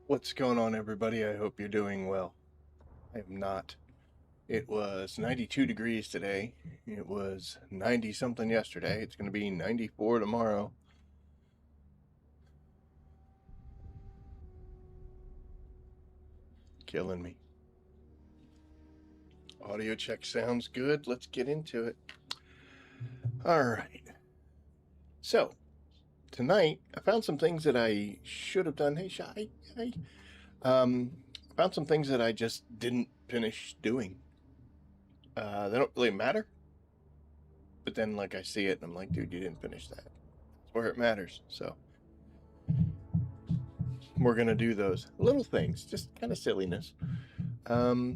What's going on, everybody? I hope you're doing well. I am not. It was 92 degrees today. It was 90 something yesterday. It's going to be 94 tomorrow. Killing me. Audio check sounds good. Let's get into it. All right. So, tonight I found some things that I should have done. Hey, Shy. Hey. I found some things that I just didn't finish doing. They don't really matter. But then, like, I see it and I'm like, dude, you didn't finish that. That's where it matters. So, we're gonna do those little things, just kind of silliness. Oh,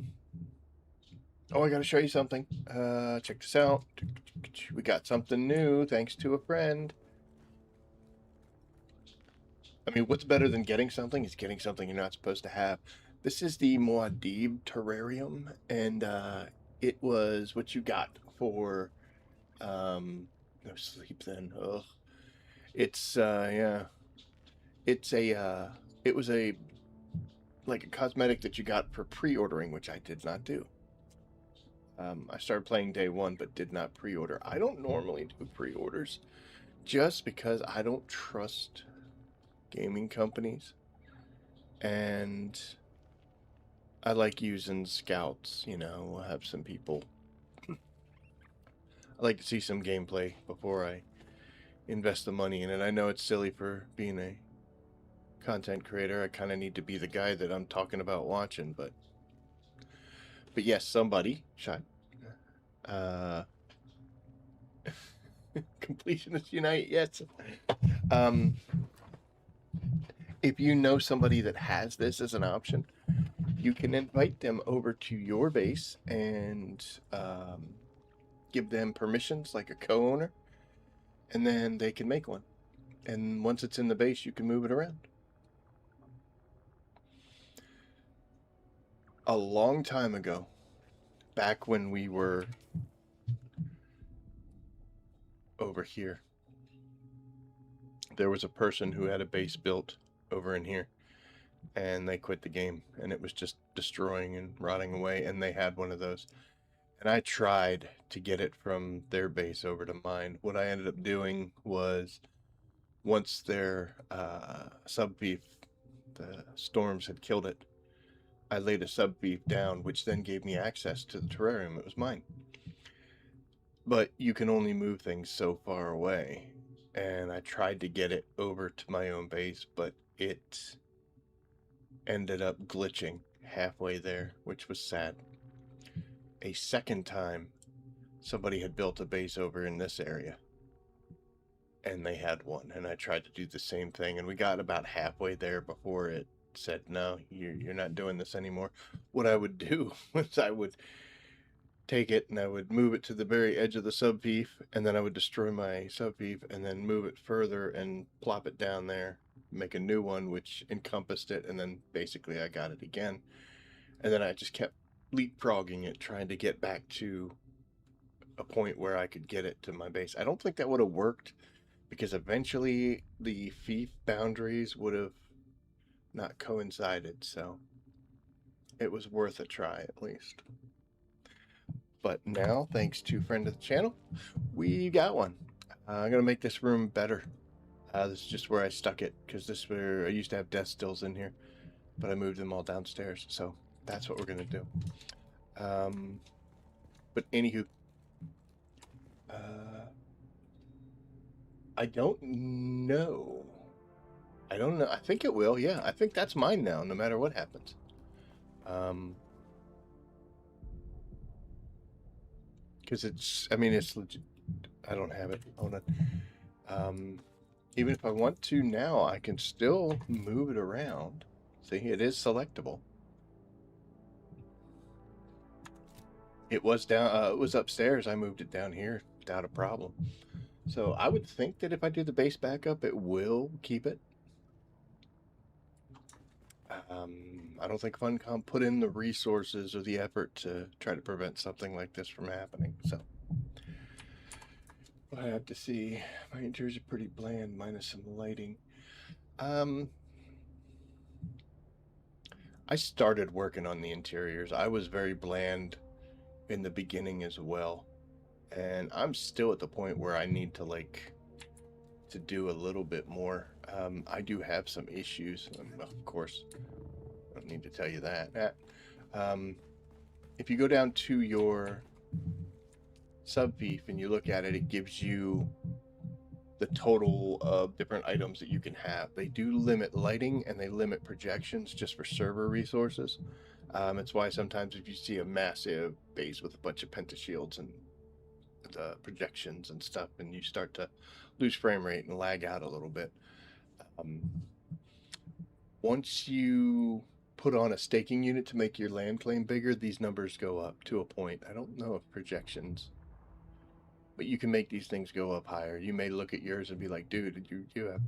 I gotta show you something. Check this out. We got something new thanks to a friend. I mean, what's better than getting something is getting something you're not supposed to have. This is the Muad'Dib terrarium, and it was what you got for no sleep then. Ugh. It's yeah. It's a it was a like a cosmetic that you got for pre-ordering, which I did not do. I started playing day one, but did not pre-order. I don't normally do pre-orders just because I don't trust gaming companies, and I like using scouts. We'll have some people. I like to see some gameplay before I invest the money in it. I know it's silly for being a content creator. I kind of need to be the guy that I'm talking about watching, but yes, somebody shot. Uh, Completionists Unite. Yes. Um, if you know somebody that has this as an option, you can invite them over to your base and give them permissions like a co-owner, and then they can make one. And once it's in the base, you can move it around. A long time ago, back when we were over here, there was a person who had a base built over in here, and they quit the game, and it was just destroying and rotting away, and they had one of those. And I tried to get it from their base over to mine. What I ended up doing was, once their sub beef, the storms had killed it, I laid a sub beef down, which then gave me access to the terrarium. It was mine. But you can only move things so far away. And I tried to get it over to my own base, but it ended up glitching halfway there, which was sad. A second time, somebody had built a base over in this area, and they had one, and I tried to do the same thing, and we got about halfway there before it said, no, you're not doing this anymore. What I would do was I would take it and I would move it to the very edge of the subfief, and then I would destroy my subfief and then move it further and plop it down there, make a new one which encompassed it, and then basically I got it again. And then I just kept leapfrogging it, trying to get back to a point where I could get it to my base. I don't think that would have worked, because eventually the fief boundaries would have not coincided, so it was worth a try at least. But now, thanks to friend of the channel, we got one. I'm gonna make this room better. This is just where I stuck it, because this is where I used to have death stills in here, but I moved them all downstairs, so that's what we're gonna do. But anywho, I don't know. I don't know. I think it will. Yeah, I think that's mine now, no matter what happens. Because it's, I mean, it's legit. I don't have it. Hold on. Even if I want to now, I can still move it around. See, it is selectable. It was down. It was upstairs. I moved it down here without a problem. So I would think that if I do the base backup, it will keep it. I don't think Funcom put in the resources or the effort to try to prevent something like this from happening. So I have to see. My interiors are pretty bland, minus some lighting. I started working on the interiors. I was very bland in the beginning as well. And I'm still at the point where I need to to do a little bit more. I do have some issues. Of course, I don't need to tell you that. If you go down to your subfief and you look at it, it gives you the total of different items that you can have. They do limit lighting and they limit projections just for server resources. It's why sometimes if you see a massive base with a bunch of pentashields and projections and stuff, and you start to lose frame rate and lag out a little bit. Once you put on a staking unit to make your land claim bigger, these numbers go up to a point. I don't know if projections, but you can make these things go up higher. You may look at yours and be like, dude, you have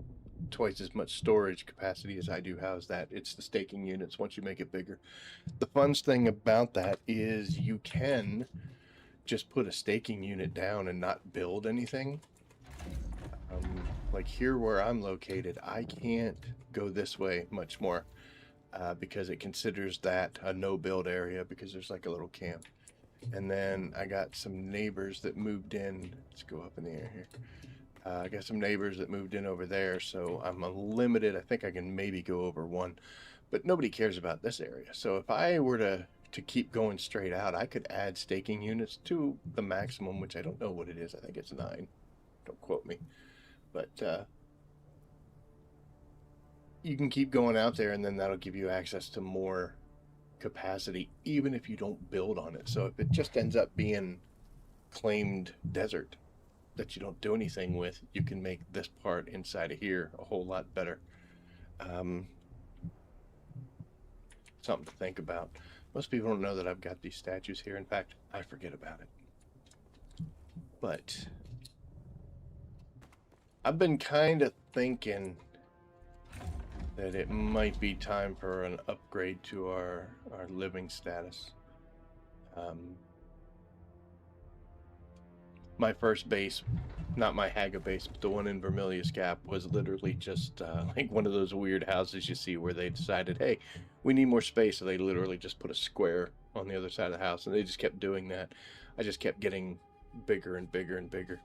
twice as much storage capacity as I do. How's that? It's the staking units once you make it bigger. The fun thing about that is you can just put a staking unit down and not build anything. Like here where I'm located, I can't go this way much more because it considers that a no build area because there's like a little camp. And then I got some neighbors that moved in. Let's go up in the air here. I got some neighbors that moved in over there, so I'm limited. I think I can maybe go over one, but nobody cares about this area. So if I were to keep going straight out, I could add staking units to the maximum, which I don't know what it is. I think it's 9. Don't quote me. But you can keep going out there, and then that'll give you access to more capacity, even if you don't build on it. So if it just ends up being claimed desert that you don't do anything with, you can make this part inside of here a whole lot better. Something to think about. Most people don't know that I've got these statues here. In fact, I forget about it. But I've been kind of thinking that it might be time for an upgrade to our living status. My first base, not my Haga base, but the one in Vermilius Gap, was literally just like one of those weird houses you see where they decided, hey, we need more space, so they literally just put a square on the other side of the house, and they just kept doing that. I just kept getting bigger and bigger and bigger.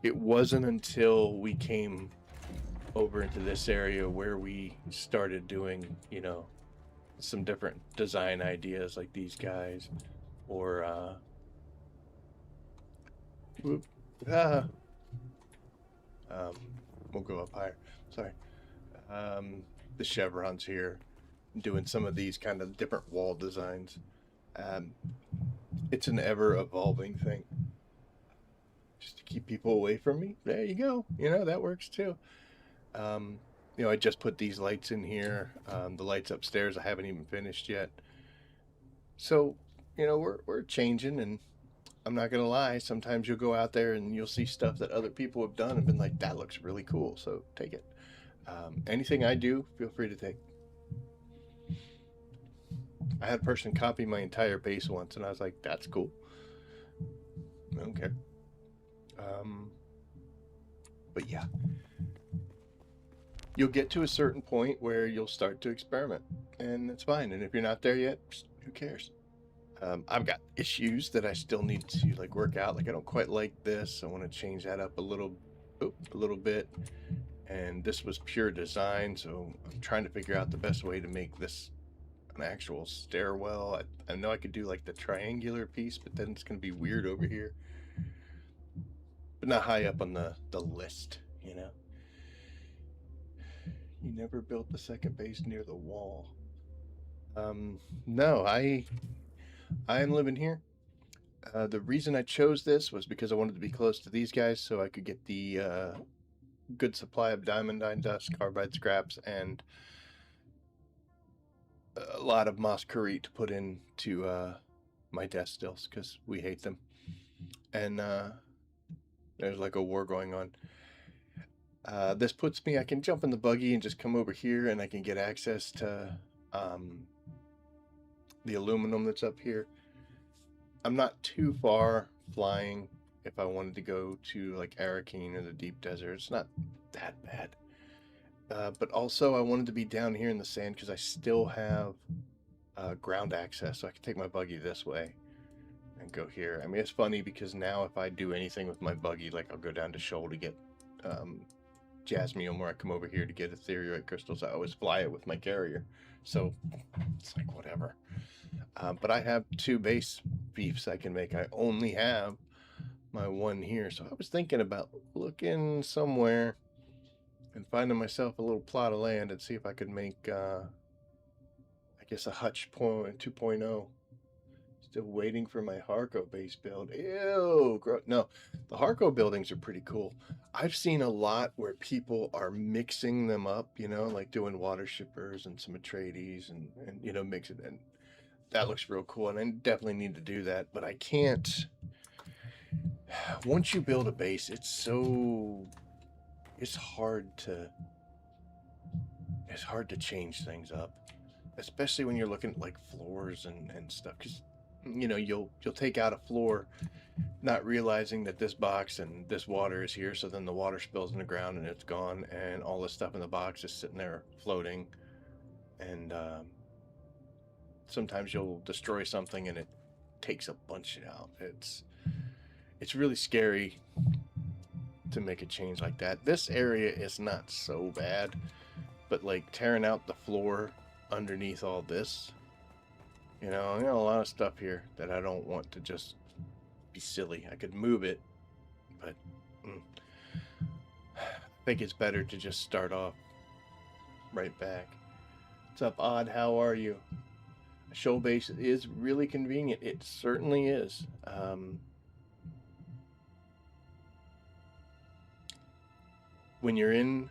It wasn't until we came over into this area where we started doing, you know, some different design ideas like these guys, or we'll go up higher. Sorry. The chevrons here, doing some of these kind of different wall designs. It's an ever-evolving thing. Just to keep people away from me. There you go. You know, that works too. You know, I just put these lights in here. The lights upstairs I haven't even finished yet. So, you know, we're changing, and I'm not gonna lie, sometimes you'll go out there and you'll see stuff that other people have done and been like, that looks really cool, so take it. Anything I do, feel free to take. I had a person copy my entire base once, and I was like, that's cool. I don't care. But yeah. You'll get to a certain point where you'll start to experiment, and it's fine. And if you're not there yet, who cares? I've got issues that I still need to like work out. Like I don't quite like this. I want to change that up a little bit. And this was pure design, so I'm trying to figure out the best way to make this an actual stairwell. I know I could do like the triangular piece, but then it's going to be weird over here. But not high up on the list, you know? You never built the second base near the wall. No, I am living here. The reason I chose this was because I wanted to be close to these guys so I could get the good supply of diamondine dust, carbide scraps, and a lot of moss curry to put into my death stills because we hate them. And there's like a war going on. This puts me, I can jump in the buggy and just come over here, and I can get access to the aluminum that's up here. I'm not too far flying if I wanted to go to like Arakeen or the deep desert. It's not that bad. But also I wanted to be down here in the sand because I still have ground access, so I can take my buggy this way and go here. I mean, it's funny because now if I do anything with my buggy, like I'll go down to Shoal to get jasmium, or I come over here to get ethereal crystals, I always fly it with my carrier. So it's like whatever. But I have 2 base beefs I can make. I only have my 1 here, so I was thinking about looking somewhere and finding myself a little plot of land and see if I could make I guess a Hutch 2.0. Still waiting for my Harco base build. Ew, no, the Harco buildings are pretty cool. I've seen a lot where people are mixing them up, you know, like doing water shippers and some Atreides and you know, mix it, and that looks real cool, and I definitely need to do that, but I can't. Once you build a base, it's hard to change things up, especially when you're looking at like floors and stuff, because you know, you'll take out a floor not realizing that this box and this water is here, so then the water spills in the ground and it's gone, and all this stuff in the box is sitting there floating, and sometimes you'll destroy something and it takes a bunch out. It's really scary to make a change like that. This area is not so bad, but like tearing out the floor underneath all this, you know, I got a lot of stuff here that I don't want to just be silly. I could move it, but I think it's better to just start off right back. What's up, Odd? How are you? A show base is really convenient. It certainly is. When you're in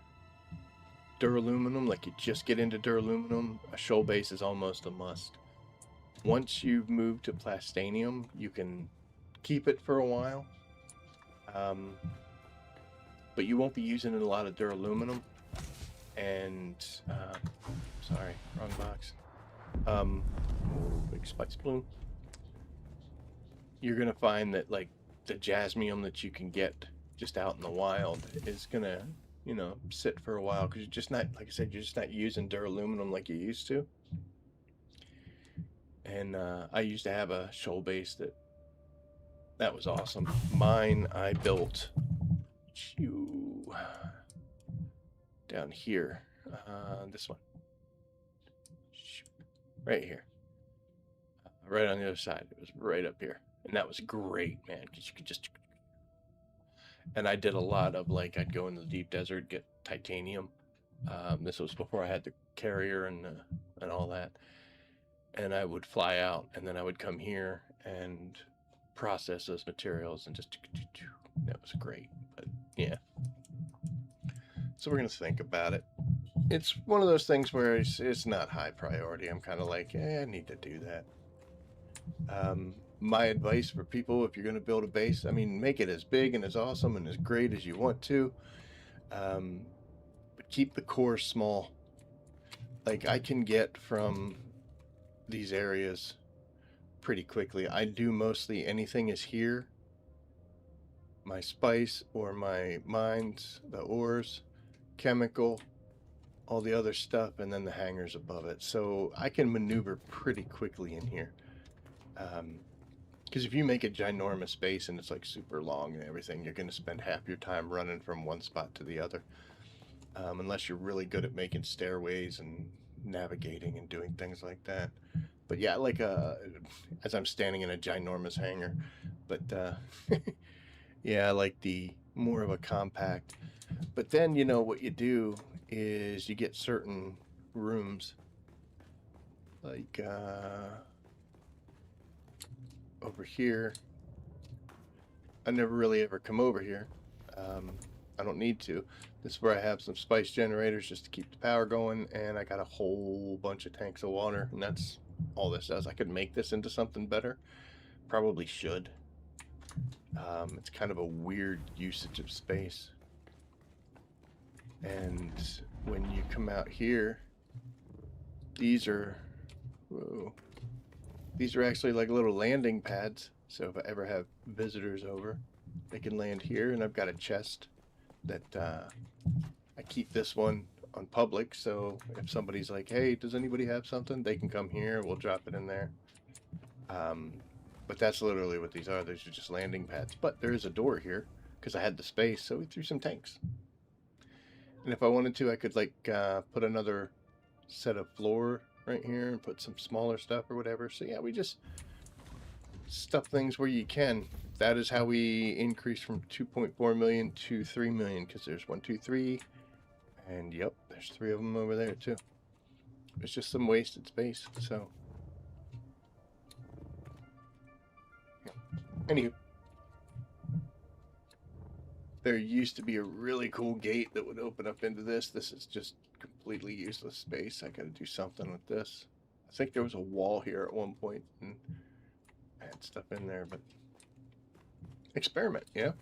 duraluminum, like you just get into duraluminum, a shoal base is almost a must. Once you've moved to plastanium, you can keep it for a while, but you won't be using a lot of duraluminum. And sorry, wrong box. Big spice bloom. You're gonna find that like the jasmium that you can get just out in the wild is gonna, you know, sit for a while, because you're just not, like I said, you're just not using duraluminum like you used to. And I used to have a shoal base that was awesome. Mine I built down here, this one right here, right on the other side. It was right up here, and that was great, man, because you could just, and I did a lot of, like, I'd go in the deep desert, get titanium. This was before I had the carrier and all that, and I would fly out, and then I would come here and process those materials, and just, that was great. But yeah, so we're gonna think about it. It's one of those things where it's not high priority. I'm kind of like, I need to do that. My advice for people, if you're going to build a base, I mean, make it as big and as awesome and as great as you want to, but keep the core small. Like, I can get from these areas pretty quickly. I do mostly anything is here, my spice or my mines, the ores, chemical, all the other stuff, and then the hangars above it. So I can maneuver pretty quickly in here. Because if you make a ginormous base and it's like super long and everything, you're going to spend half your time running from one spot to the other. Unless you're really good at making stairways and navigating and doing things like that. But yeah, like as I'm standing in a ginormous hangar. But yeah, I like the more of a compact. But then, you know, what you do is you get certain rooms, like over here. I never really ever come over here. I don't need to. This is where I have some spice generators just to keep the power going, and I got a whole bunch of tanks of water, and that's all this does. I could make this into something better. Probably should. It's kind of a weird usage of space. And when you come out here, these are, whoa, these are actually like little landing pads. So if I ever have visitors over, they can land here. And I've got a chest that I keep this one on public, so if somebody's like, hey, does anybody have something, they can come here, we'll drop it in there. But that's literally what these are. These are just landing pads. But there is a door here because I had the space, so we threw some tanks. And if I wanted to, I could like put another set of floor right here and put some smaller stuff or whatever. So yeah, we just stuff things where you can. That is how we increase from 2.4 million to 3 million, because there's 1, 2, 3, and yep, there's 3 of them over there too. It's just some wasted space. So anywho, there used to be a really cool gate that would open up into this. This is just completely useless space. I gotta do something with this. I think there was a wall here at one point and I had stuff in there, but experiment, yeah.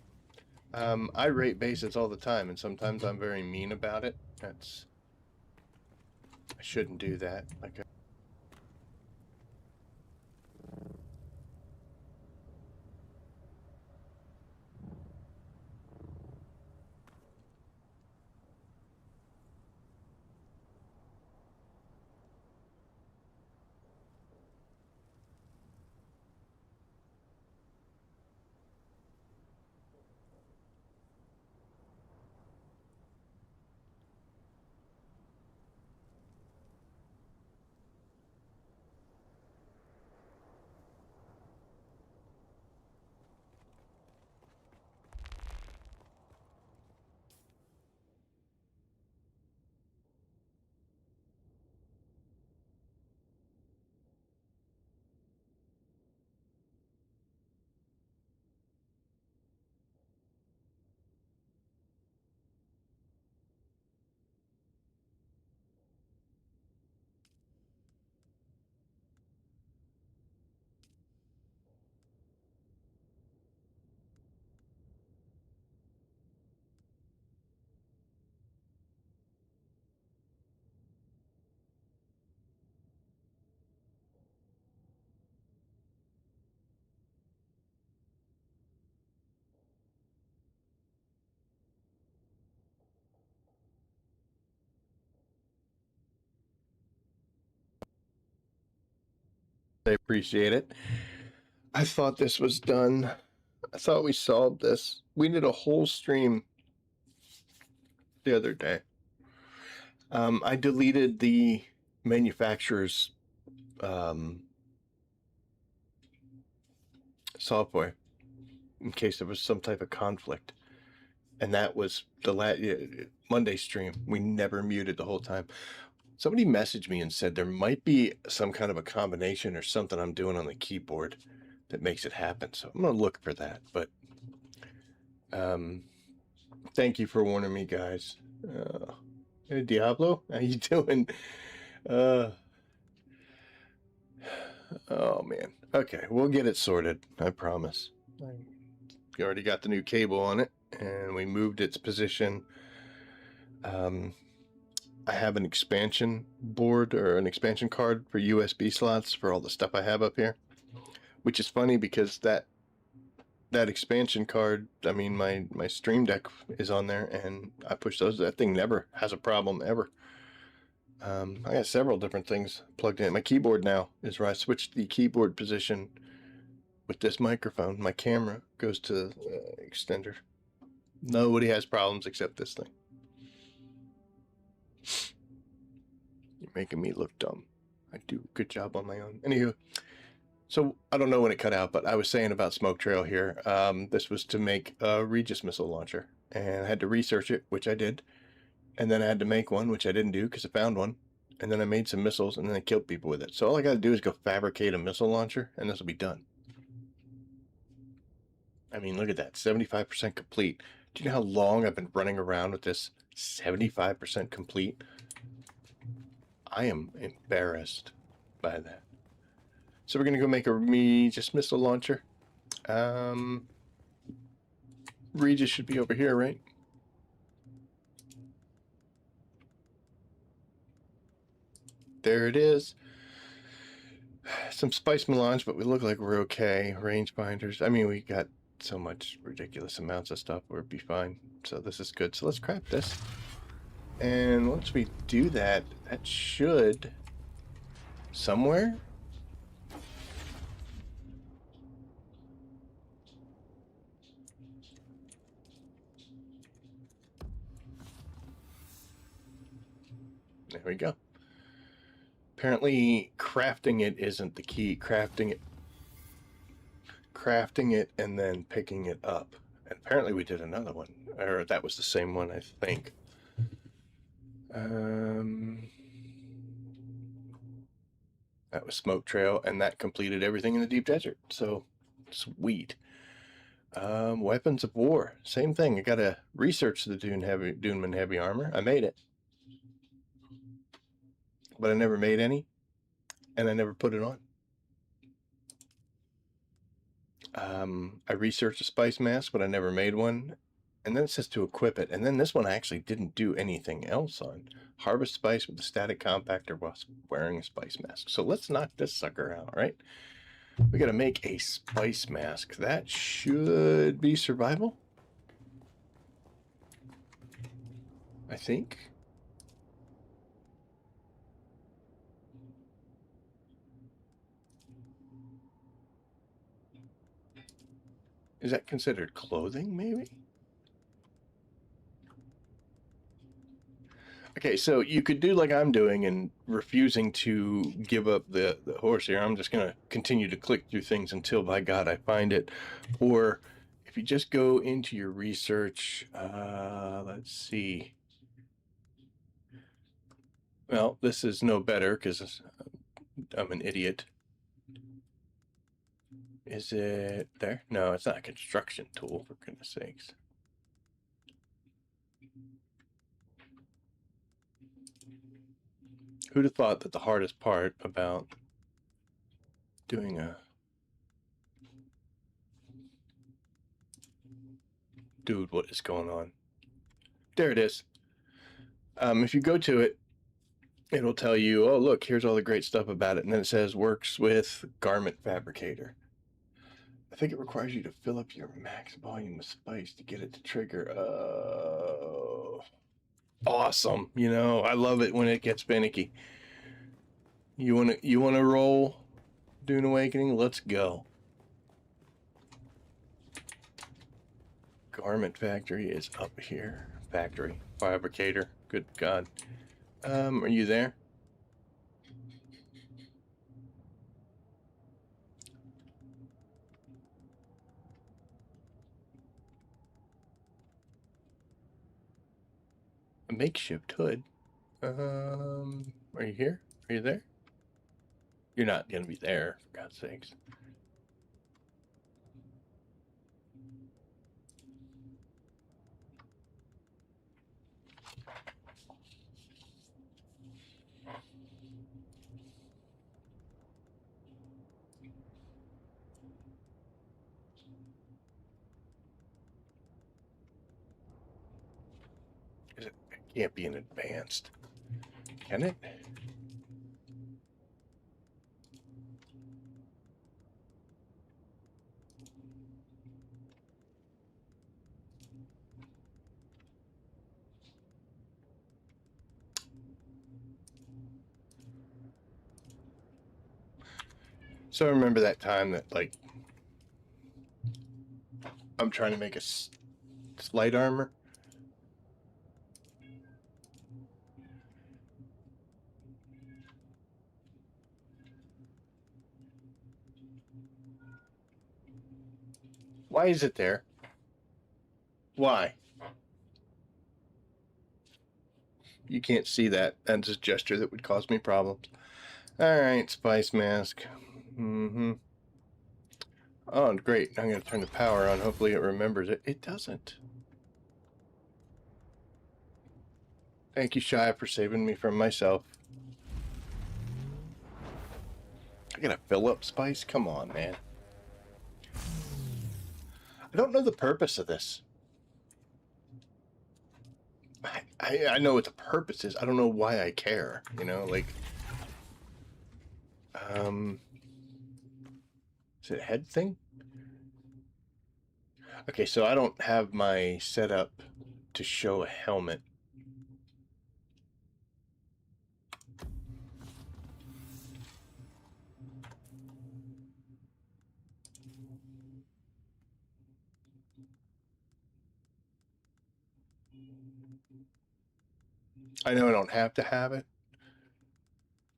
I rate bases all the time, and sometimes I'm very mean about it. I shouldn't do that. Like, I appreciate it. I thought this was done. I thought we solved this. We did a whole stream the other day. I deleted the manufacturer's software in case there was some type of conflict. And that was the Monday stream. We never muted the whole time. Somebody messaged me and said there might be some kind of a combination or something I'm doing on the keyboard that makes it happen. So I'm going to look for that. But thank you for warning me, guys. Hey, Diablo, how you doing? Oh, man. Okay, we'll get it sorted. I promise. We already got the new cable on it, and we moved its position. I have an expansion board or an expansion card for USB slots for all the stuff I have up here, which is funny because that expansion card, I mean, my Stream Deck is on there, and I push those. That thing never has a problem ever. I got several different things plugged in. My keyboard now is where I switched the keyboard position with this microphone. My camera goes to extender. Nobody has problems except this thing. You're making me look dumb. I do a good job on my own. Anywho, so I don't know when it cut out, but I was saying about Smoke Trail here. This was to make a Regis missile launcher, and I had to research it, which I did. And then I had to make one, which I didn't do because I found one. And then I made some missiles, and then I killed people with it. So all I got to do is go fabricate a missile launcher, and this will be done. I mean, look at that, 75% complete. Do you know how long I've been running around with this 75% complete? I am embarrassed by that. So we're going to go make a Regis missile launcher. Regis should be over here, right? There it is. Some spice melange, but we look like we're okay. Range binders. I mean, we got so much ridiculous amounts of stuff. We'll be fine. So this is good. So let's craft this. And once we do that, that should somewhere. There we go. Apparently crafting it isn't the key. Crafting it and then picking it up. And apparently we did another one, or that was the same one, I think. That was Smoke Trail, and that completed everything in the Deep Desert. So sweet. Weapons of War, same thing. I gotta research the Duneman heavy armor. I made it, but I never made any, and I never put it on. I researched a spice mask, but I never made one. And then it says to equip it. And then this one I actually didn't do anything else on. Harvest spice with a static compactor while wearing a spice mask. So let's knock this sucker out, right? We got to make a spice mask. That should be survival, I think. Is that considered clothing, maybe? Okay, so you could do like I'm doing and refusing to give up the horse here. I'm just going to continue to click through things until, by God, I find it. Or if you just go into your research, let's see. Well, this is no better because I'm an idiot. Is it there? No, it's not a construction tool, for goodness sakes. Who'd have thought that the hardest part about doing a... Dude, what is going on? There it is. If you go to it, it'll tell you, oh, look, here's all the great stuff about it. And then it says, works with garment fabricator. I think it requires you to fill up your max volume of spice to get it to trigger. Awesome. You know, I love it when it gets finicky. You wanna roll Dune Awakening? Let's go. Garment factory is up here. Factory. Fabricator. Good God. Are you there? A makeshift hood. Are you here? Are you there? You're not gonna be there, for God's sakes. It can't be an advanced. Can it? So I remember that time that, like, I'm trying to make a slight armor. Why is it there? Why? You can't see that. That's a gesture that would cause me problems. Alright, spice mask. Oh, great. I'm going to turn the power on. Hopefully it remembers it. It doesn't. Thank you, Shia, for saving me from myself. I gotta fill up spice? Come on, man. I don't know the purpose of this. I know what the purpose is. I don't know why I care. You know, like... Is it a head thing? Okay, so I don't have my setup to show a helmet. I know I don't have to have it,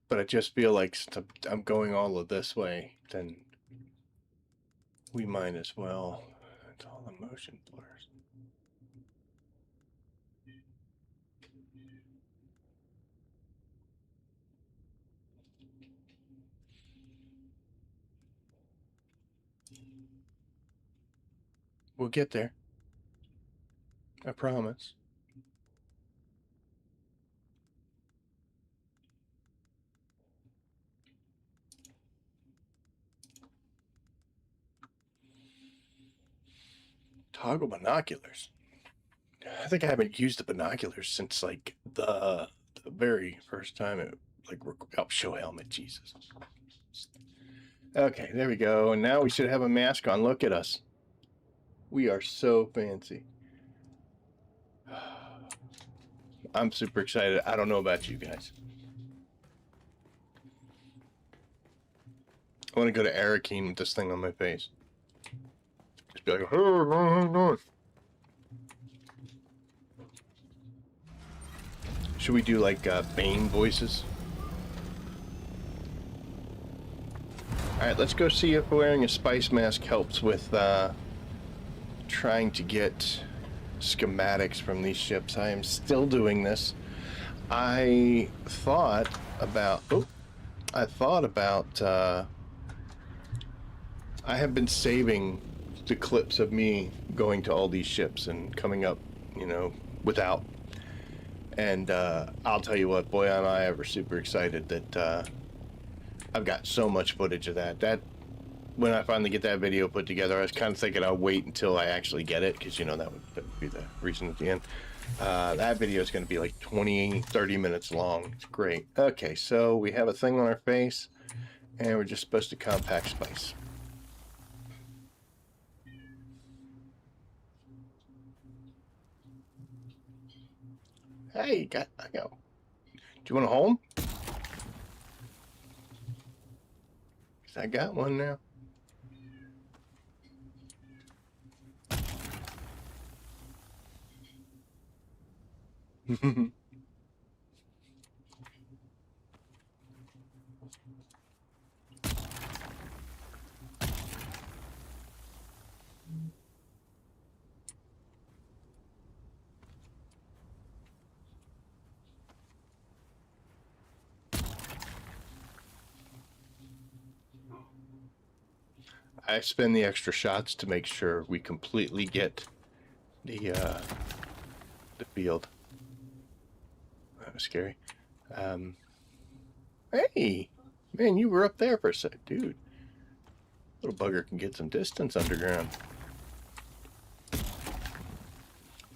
but I just feel like since I'm going all of this way, then we might as well. It's all the motion blurs. We'll get there. I promise. Toggle binoculars. I think I haven't used the binoculars since like the very first time it like show helmet. Jesus. Okay, there we go. And now we should have a mask on. Look at us. We are so fancy. I'm super excited. I don't know about you guys. I want to go to Arakeen with this thing on my face. Just be like, oh. Should we do like Bane voices? Alright, let's go see if wearing a spice mask helps with trying to get schematics from these ships. I am still doing this. I thought about I have been saving the clips of me going to all these ships and coming up, you know, without. And I'll tell you what, boy, am I ever super excited that I've got so much footage of that. When I finally get that video put together, I was kind of thinking I'll wait until I actually get it, because, you know, that would be the reason at the end. That video is going to be like 20-30 minutes long. It's great. Okay, so we have a thing on our face, and we're just supposed to compact spice. Hey, I go. Do you want a home? I got one now. I spend the extra shots to make sure we completely get the field. That was scary. Hey, man, you were up there for a sec, dude. Little bugger can get some distance underground.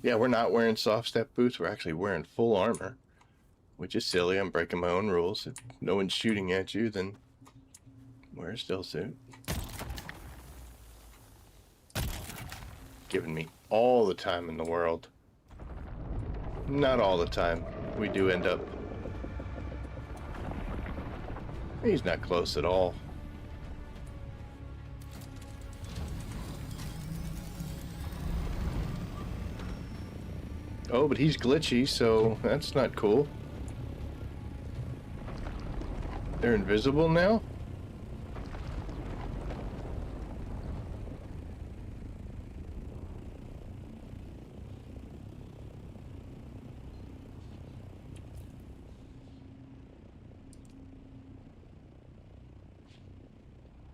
Yeah, we're not wearing soft step boots. We're actually wearing full armor, which is silly. I'm breaking my own rules. If no one's shooting at you, then wear a still suit. Giving me all the time in the world. Not all the time. We do end up... He's not close at all. Oh, but he's glitchy, so that's not cool. They're invisible now?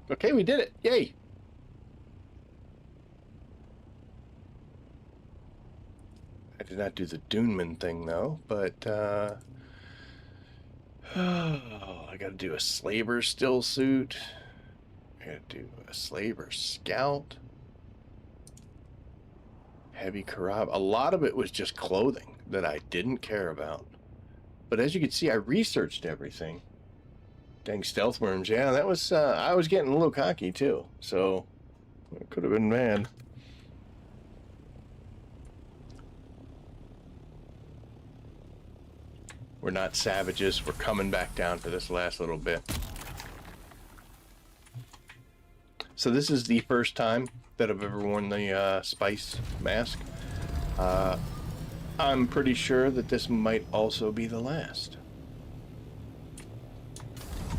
Okay, we did it. Yay. I did not do the Duneman thing, though, but, I gotta do a slaver still suit. I gotta do a slaver scout. Heavy Karab. A lot of it was just clothing that I didn't care about. But as you can see, I researched everything. Dang stealth worms. Yeah, that was, I was getting a little cocky, too. So, it could have been bad. We're not savages. We're coming back down for this last little bit. So this is the first time that I've ever worn the spice mask. I'm pretty sure that this might also be the last.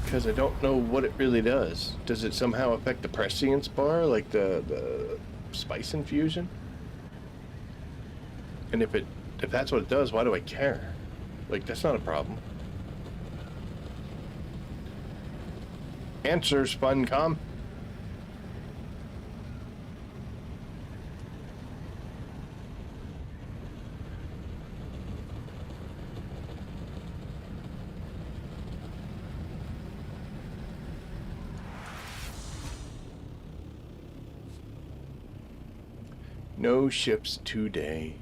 Because I don't know what it really does. Does it somehow affect the prescience bar, like the spice infusion? And if that's what it does, why do I care? Like, that's not a problem. Answers, Funcom. No ships today.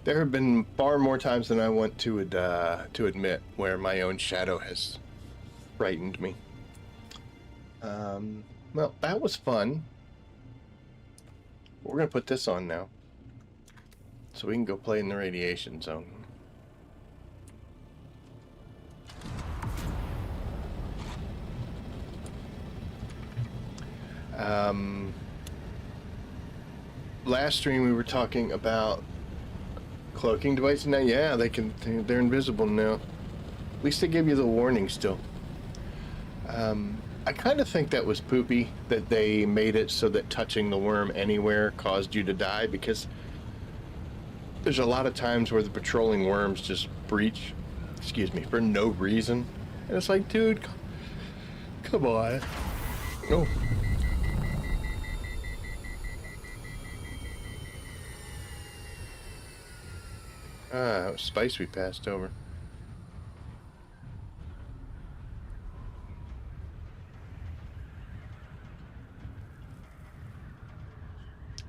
There have been far more times than I want to admit where my own shadow has frightened me. Well, that was fun. We're gonna put this on now, so we can go play in the radiation zone. Last stream we were talking about cloaking devices. Now, yeah, they're invisible now. At least they give you the warning still. I kind of think that was poopy that they made it so that touching the worm anywhere caused you to die, because there's a lot of times where the patrolling worms just breach, for no reason. And it's like, dude, come on. Oh. Ah, that was spice we passed over.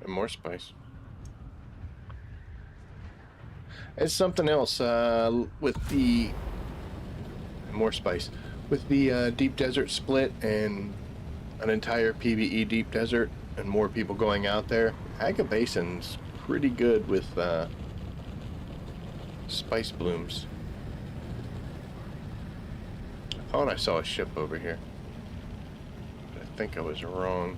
And more spice. It's something else with the more spice. With the deep desert split and an entire PvE deep desert and more people going out there, Aga Basin's pretty good with spice blooms. I thought I saw a ship over here, but I think I was wrong.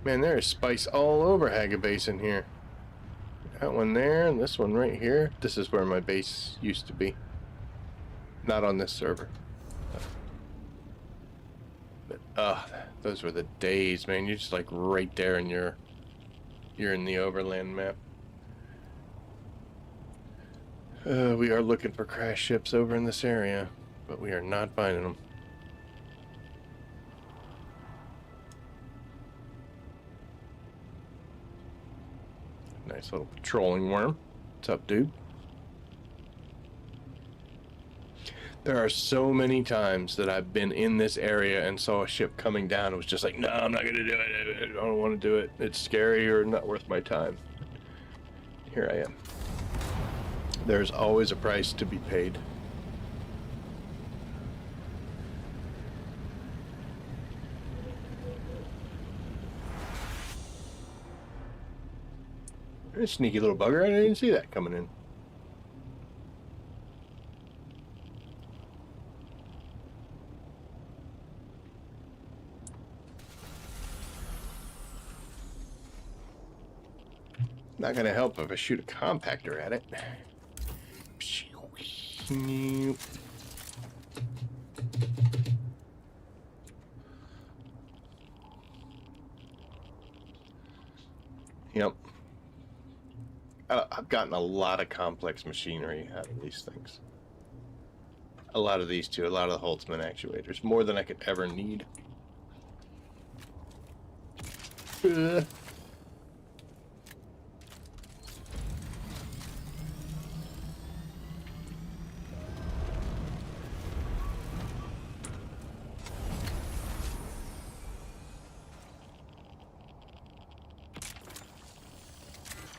Man, there is spice all over Haga Basin here. That one there, and this one right here. This is where my base used to be. Not on this server. But, those were the days, man. You're just like right there, and you're in the overland map. We are looking for crash ships over in this area, but we are not finding them. Nice little patrolling worm. What's up, dude? There are so many times that I've been in this area and saw a ship coming down and was just like, no, I'm not going to do it. I don't want to do it. It's scary or not worth my time. Here I am. There's always a price to be paid. There's a sneaky little bugger. I didn't see that coming in. Not gonna help if I shoot a compactor at it. Yep. I've gotten a lot of complex machinery out of these things. A lot of these too, a lot of the Holtzman actuators. More than I could ever need.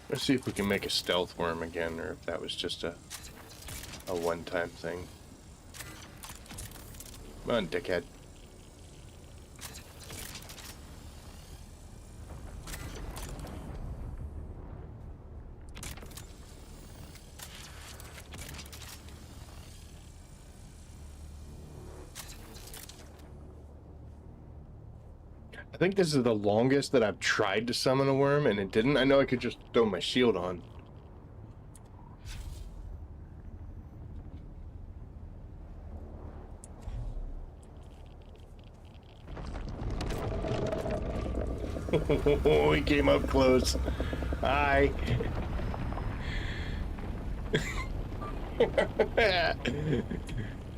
Let's see if we can make a stealth worm again, or if that was just a one-time thing. Come on, dickhead. I think this is the longest that I've tried to summon a worm, and it didn't. I know I could just throw my shield on. He came up close. Hi.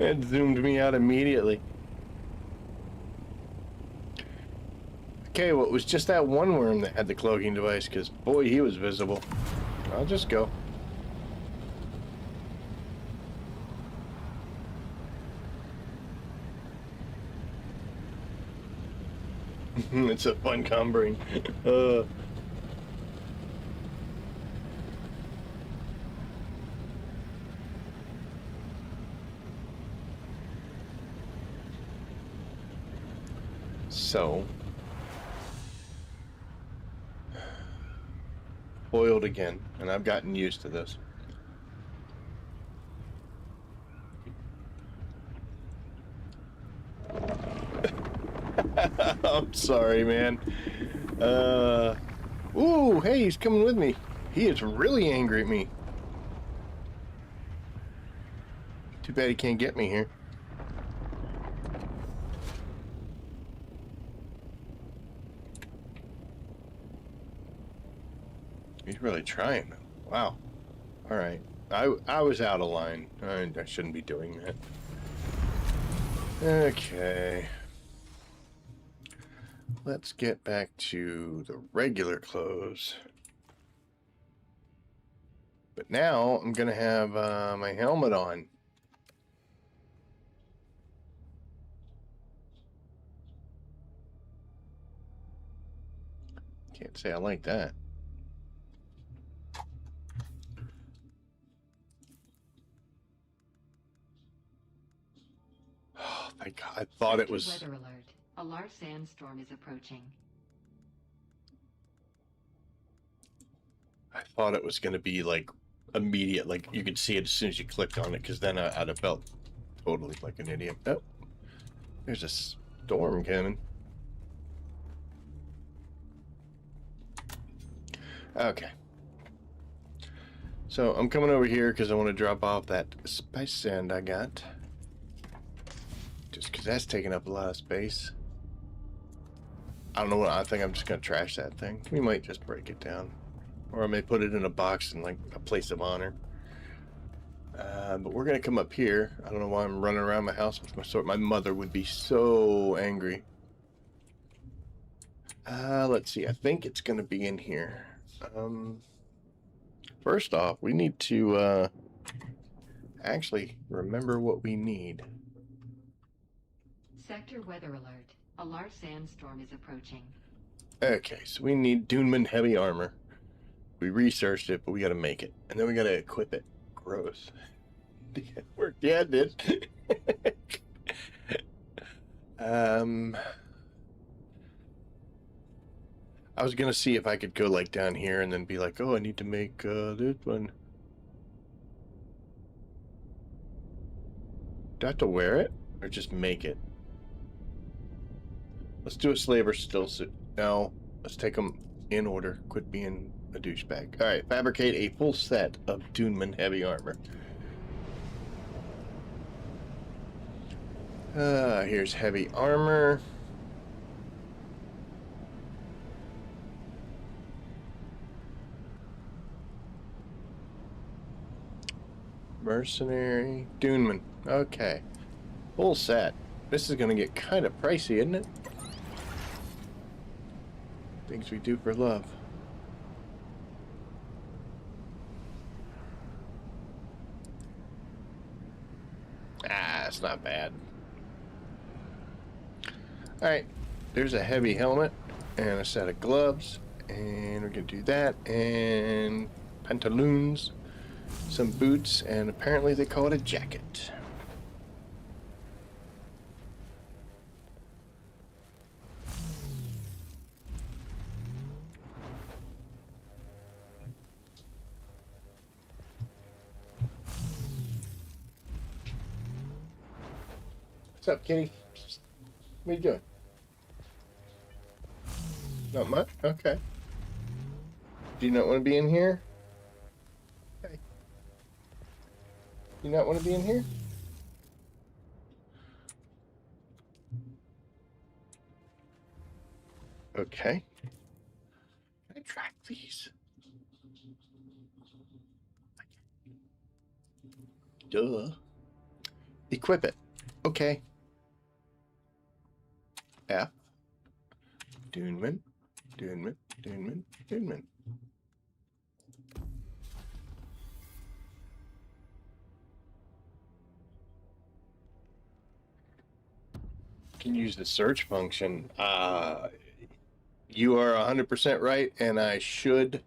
It zoomed me out immediately. Okay, well, it was just that one worm that had the cloaking device, because, boy, he was visible. I'll just go. It's a fun cumbering. So, foiled again, and I've gotten used to this. I'm sorry, man. Ooh, hey, he's coming with me. He is really angry at me. Too bad he can't get me here. He's really trying. Wow. All right. I was out of line. I shouldn't be doing that. Okay. Let's get back to the regular clothes. But now I'm going to have my helmet on. Can't say I like that. Oh, thank God. I thought it was... Weather alert. A large sandstorm is approaching. I thought it was going to be like immediate, like you could see it as soon as you clicked on it, because then I'd have felt totally like an idiot. Oh, there's a storm coming. Okay. So I'm coming over here because I want to drop off that spice sand I got. Just because that's taking up a lot of space. I don't know what, I think I'm just going to trash that thing. We might just break it down. Or I may put it in a box in like a place of honor. But we're going to come up here. I don't know why I'm running around my house with my sword. My mother would be so angry. Let's see. I think it's going to be in here. First off, we need to actually remember what we need. Sector weather alert. A large sandstorm is approaching. Okay, so we need Dune heavy armor. We researched it, but we got to make it. And then we got to equip it. Gross. It worked. Yeah, it did. I was going to see if I could go like down here and then be like, oh, I need to make this one. Do I have to wear it or just make it? Let's do a slaver still suit. No, let's take them in order. Quit being a douchebag. All right, fabricate a full set of Dune heavy armor. Here's heavy armor. Mercenary. Duneman. Okay. Full set. This is going to get kind of pricey, isn't it? Things we do for love. Ah, it's not bad. Alright. There's a heavy helmet and a set of gloves. And we're going to do that. And pantaloons. Some boots. And apparently they call it a jacket. What's up, kitty? What are you doing? Not much? Okay. Do you not want to be in here? Okay. Do you not want to be in here? Okay. Can I track these? Duh. Equip it. Okay. F. Duneman. Duneman. Duneman. Duneman. Can use the search function. You are 100% right, and I should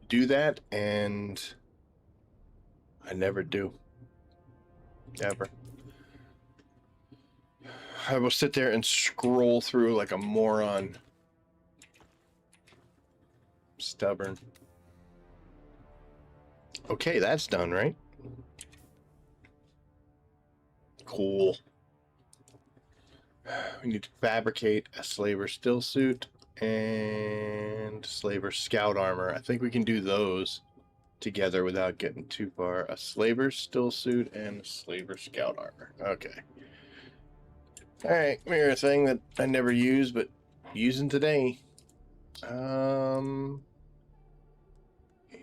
do that, and I never do. Ever. I will sit there and scroll through like a moron. Stubborn. Okay, that's done, right? Cool. We need to fabricate a slaver still suit and slaver scout armor. I think we can do those together without getting too far. A slaver still suit and a slaver scout armor. Okay. All right, here's a thing that I never use, but using today. A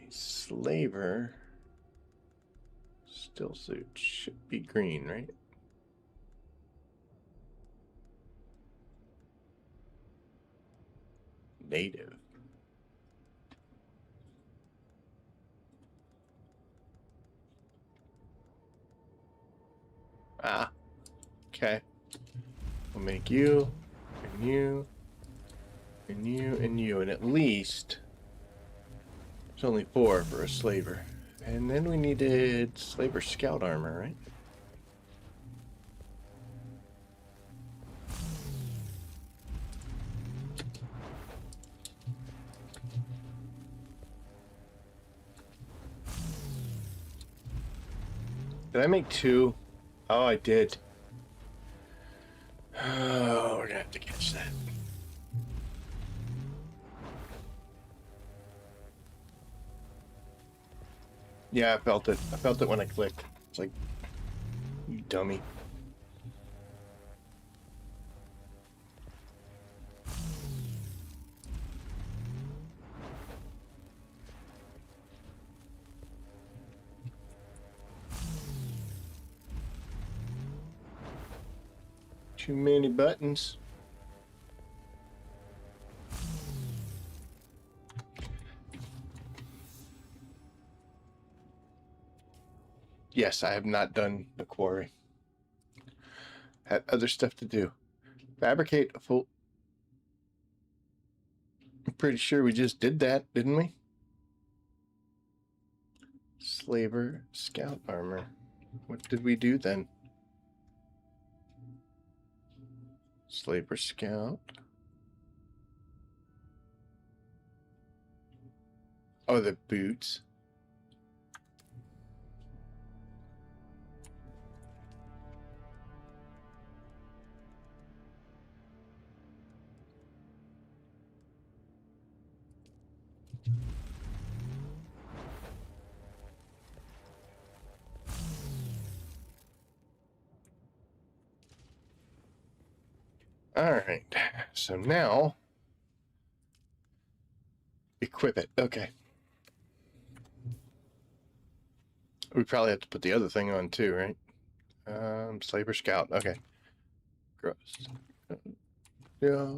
slaver still suit should be green, right? Native. Ah, okay. We'll make you, and you, and you, and you, and at least there's only 4 for a slaver. And then we needed slaver scout armor, right? Did I make 2? Oh, I did. Oh, we're gonna have to catch that. Yeah, I felt it. I felt it when I clicked. It's like, you dummy. Too many buttons. Yes, I have not done the quarry. Had other stuff to do. Fabricate a full... I'm pretty sure we just did that, didn't we? Slaver scout armor. What did we do then? Slaver scout. Oh, the boots. All right. So now equip it. Okay. We probably have to put the other thing on too, right? Slaver scout. Okay. Gross. Yeah.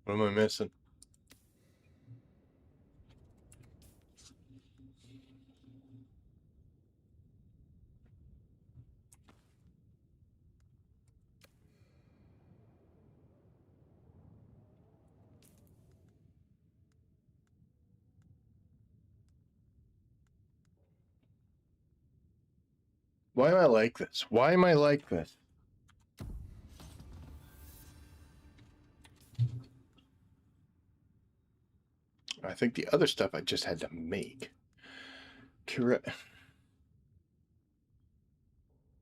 What am I missing? Why am I like this? Why am I like this? I think the other stuff I just had to make. Correct.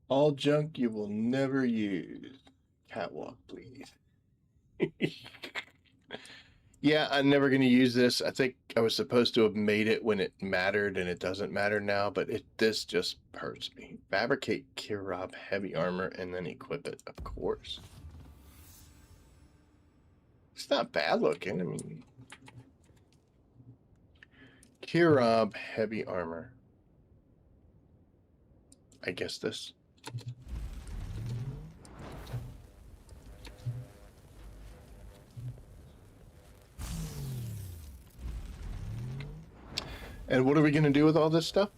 All junk you will never use. Catwalk, please. Yeah, I'm never going to use this. I think I was supposed to have made it when it mattered, and it doesn't matter now, but this just hurts me. Fabricate Kirab heavy armor and then equip it, of course. It's not bad looking. I mean, Kirab heavy armor. I guess this. And what are we going to do with all this stuff?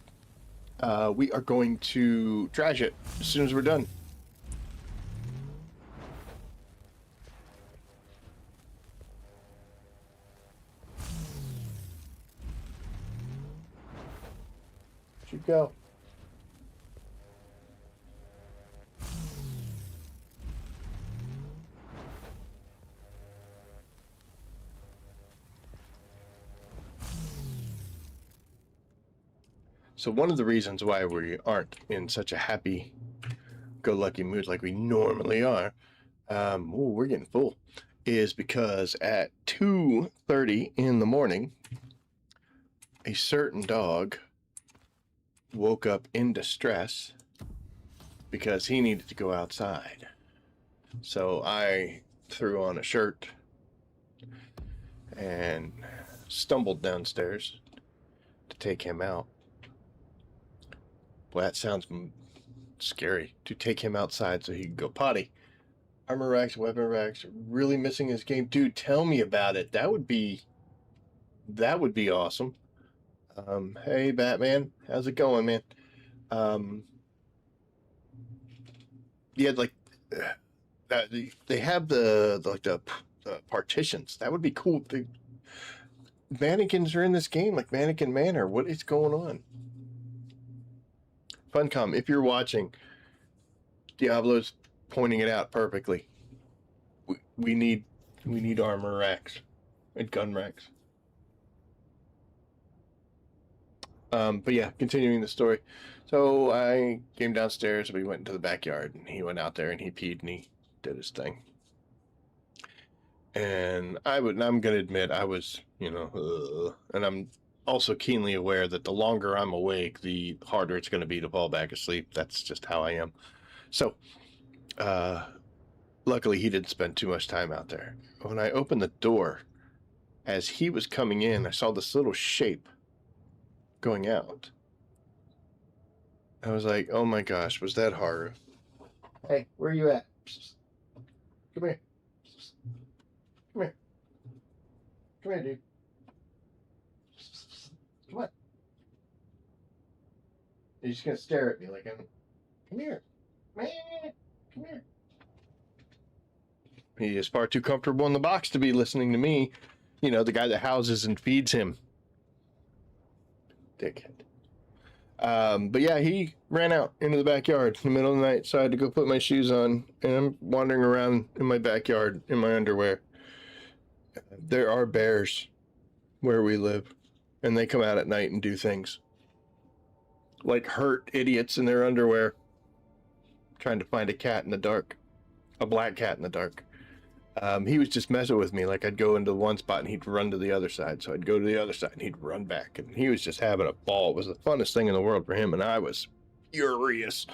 We are going to trash it as soon as we're done. Should go. So one of the reasons why we aren't in such a happy-go-lucky mood like we normally are, we're getting full, is because at 2:30 in the morning, a certain dog woke up in distress because he needed to go outside. So I threw on a shirt and stumbled downstairs to take him out. Well, that sounds scary, to take him outside so he can go potty. Armor racks, weapon racks, really missing his game. Dude, tell me about it. That would be awesome. Hey, Batman, how's it going, man? Yeah, like they have the partitions. That would be cool. Mannequins are in this game, like Mannequin Manor. What is going on? Funcom, if you're watching, Diablo's pointing it out perfectly. We need armor racks and gun racks. But yeah, continuing the story. So I came downstairs, we went into the backyard, and he went out there and he peed and he did his thing. And I'm gonna admit I was, and I'm also keenly aware that the longer I'm awake, the harder it's gonna be to fall back asleep. That's just how I am. So, luckily he didn't spend too much time out there. When I opened the door, as he was coming in, I saw this little shape going out. I was like, oh my gosh, was that Haru? Hey, where are you at? Come here. Come here. Come here, dude. Come on. You're just gonna stare at me like I'm. Come here. Man, come here. He is far too comfortable in the box to be listening to me. The guy that houses and feeds him. Dickhead. But yeah, he ran out into the backyard in the middle of the night, so I had to go put my shoes on, and I'm wandering around in my backyard in my underwear. There are bears where we live, and they come out at night and do things. Like hurt idiots in their underwear, trying to find a cat in the dark. A black cat in the dark. He was just messing with me. Like I'd go into one spot and he'd run to the other side. So I'd go to the other side and he'd run back. And he was just having a ball. It was the funnest thing in the world for him. And I was furious.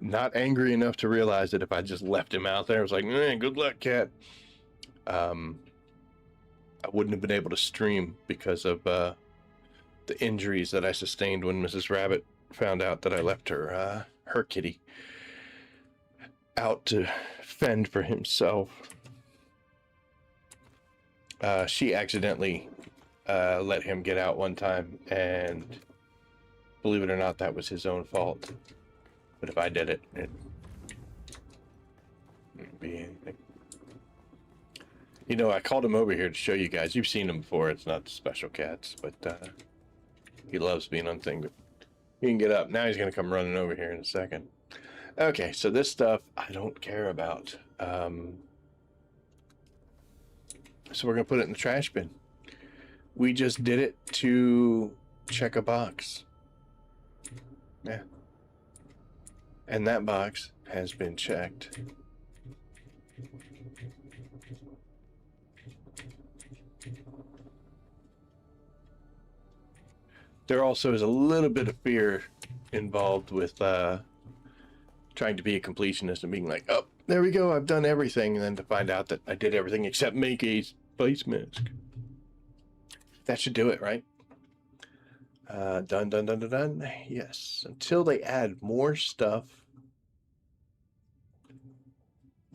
Not angry enough to realize that if I just left him out there, I was like, good luck, cat. I wouldn't have been able to stream because of the injuries that I sustained when Mrs. Rabbit found out that I left her kitty out to fend for himself. She accidentally let him get out one time, and believe it or not, that was his own fault. But if I did it, it wouldn't be anything. I called him over here to show you guys. You've seen him before. It's not special cats, but he loves being on thing. But he can get up. Now he's going to come running over here in a second. Okay, so this stuff I don't care about. So we're going to put it in the trash bin. We just did it to check a box. Yeah. And that box has been checked. There also is a little bit of fear involved with trying to be a completionist and being like, oh, there we go, I've done everything, and then to find out that I did everything except make a space mask. That should do it, right? Done. Yes. Until they add more stuff.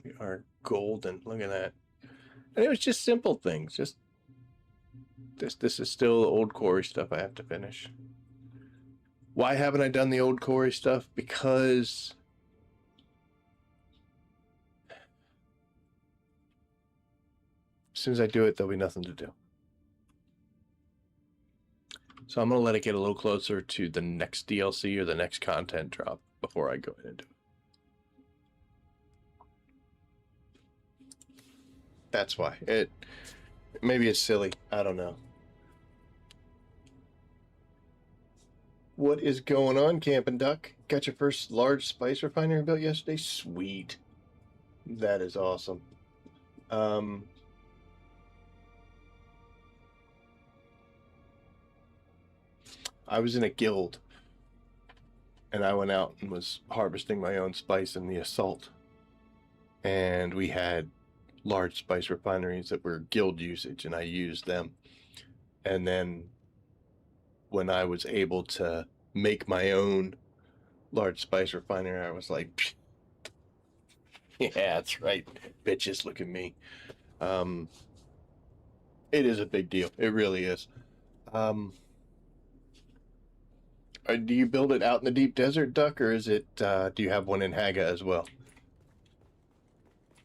We are golden. Look at that. And it was just simple things. Just this is still old quarry stuff I have to finish. Why haven't I done the old quarry stuff? Because as soon as I do it, there'll be nothing to do. So I'm going to let it get a little closer to the next DLC or the next content drop before I go in and do it. That's why. Maybe it's silly. I don't know. What is going on, Campin' Duck? Got your first large spice refinery built yesterday? Sweet. That is awesome. I was in a guild, and I went out and was harvesting my own spice in the assault. And we had large spice refineries that were guild usage, and I used them. And then when I was able to make my own large spice refinery, I was like, yeah, that's right, bitches, look at me. It is a big deal. It really is. Do you build it out in the deep desert, Duck, or is it, do you have one in Haga as well?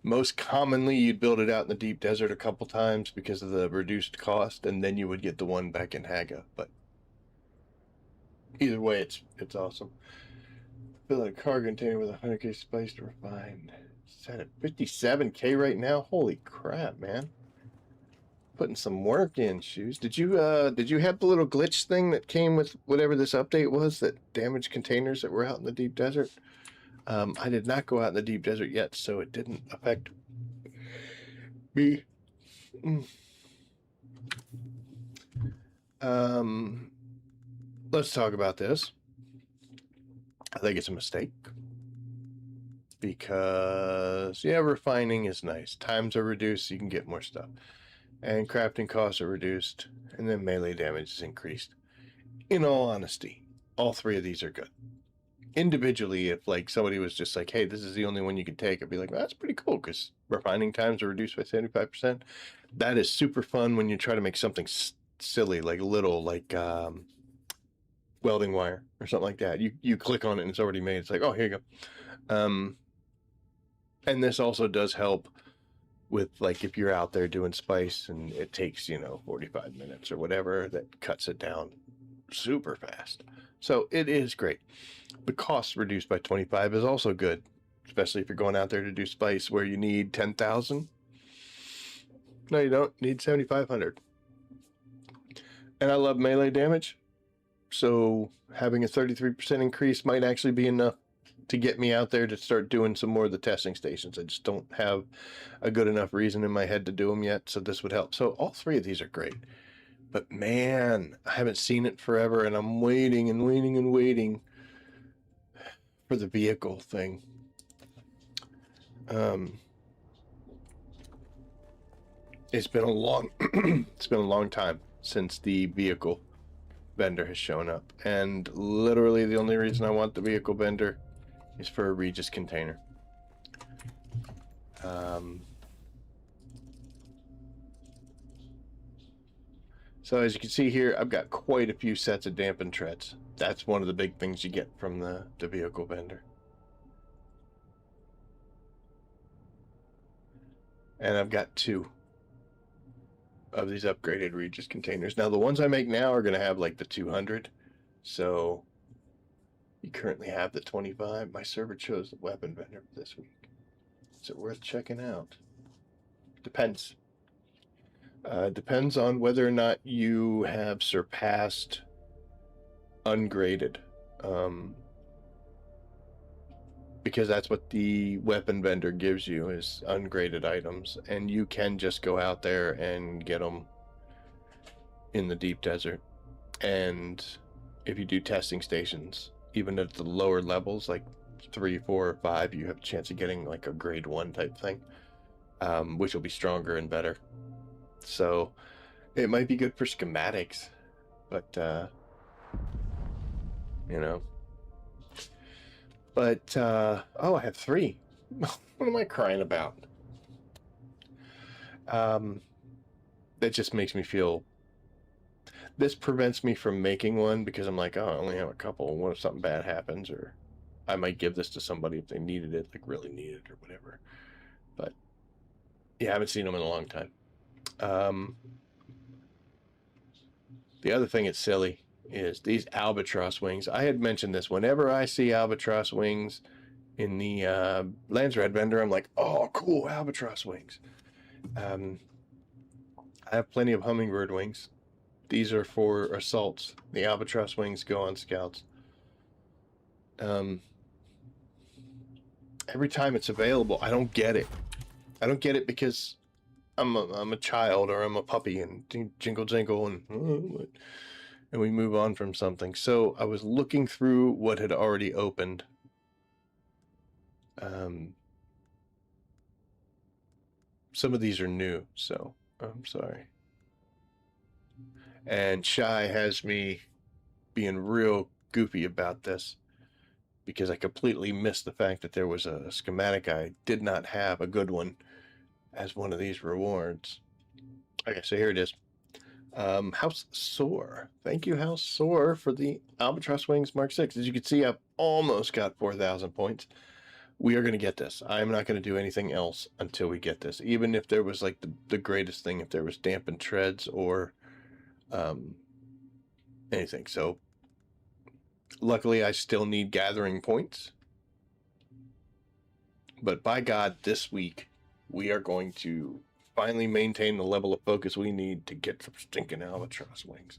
Most commonly, you'd build it out in the deep desert a couple times because of the reduced cost, and then you would get the one back in Haga. But either way, it's awesome. Fill a cargo container with 100K spice to refine. It's at 57K right now. Holy crap, man! Putting some work in, Shoes. Did you have the little glitch thing that came with whatever this update was that damaged containers that were out in the deep desert? I did not go out in the deep desert yet, so it didn't affect me. Let's talk about this. I think it's a mistake. Because, yeah, refining is nice. Times are reduced, so you can get more stuff. And crafting costs are reduced, and then melee damage is increased. In all honesty, all three of these are good. Individually, if like somebody was just like, hey, this is the only one you can take, I'd be like, well, that's pretty cool because refining times are reduced by 75%. That is super fun when you try to make something silly, like little, like welding wire or something like that. You click on it and it's already made. It's like, oh, here you go. And this also does help with like if you're out there doing spice and it takes 45 minutes or whatever, that cuts it down super fast. So it is great. The cost reduced by 25 is also good, especially if you're going out there to do spice where you need 10,000. No, you don't. You need 7,500. And I love melee damage, so having a 33% increase might actually be enough to get me out there to start doing some more of the testing stations. I just don't have a good enough reason in my head to do them yet, so this would help. So all three of these are great. But man, I haven't seen it forever, and I'm waiting and waiting and waiting for the vehicle thing. It's been a long time since the vehicle vendor has shown up, and literally the only reason I want the vehicle vendor is for a Regis container. So as you can see here, I've got quite a few sets of dampened treads. That's one of the big things you get from the vehicle vendor. And I've got 2 of these upgraded Regis containers. Now the ones I make now are going to have like the 200. So you currently have the 25. My server chose the weapon vendor this week. Is it worth checking out? Depends. Depends on whether or not you have surpassed ungraded. Because that's what the weapon vendor gives you, is ungraded items, and you can just go out there and get them in the deep desert. And if you do testing stations, even at the lower levels, like 3, 4, or 5, you have a chance of getting like a grade 1 type thing, which will be stronger and better. So it might be good for schematics, but you know. But oh, I have 3. What am I crying about? That just makes me feel. This prevents me from making one because I'm like, oh, I only have a couple. What if something bad happens? Or I might give this to somebody if they needed it, like really needed it or whatever. But yeah, I haven't seen them in a long time. The other thing that's silly is these Albatross Wings. I had mentioned this. Whenever I see Albatross Wings in the Landsraad vendor, I'm like, oh, cool, Albatross Wings. I have plenty of Hummingbird Wings. These are for assaults. The Albatross Wings go on scouts. Every time it's available, I don't get it. I don't get it because I'm a child or I'm a puppy and jingle jingle and we move on from something. So I was looking through what had already opened. Some of these are new, so I'm sorry. And Shy has me being real goofy about this because I completely missed the fact that there was a schematic I did not have, a good one, as one of these rewards. Okay, so here it is. House Soar. Thank you, House Soar, for the Albatross Wings Mark 6. As you can see, I've almost got 4,000 points. We are going to get this. I'm not going to do anything else until we get this. Even if there was like the greatest thing, if there was dampened treads or anything. So luckily I still need gathering points. But by God, this week we are going to finally maintain the level of focus we need to get some stinking Albatross Wings.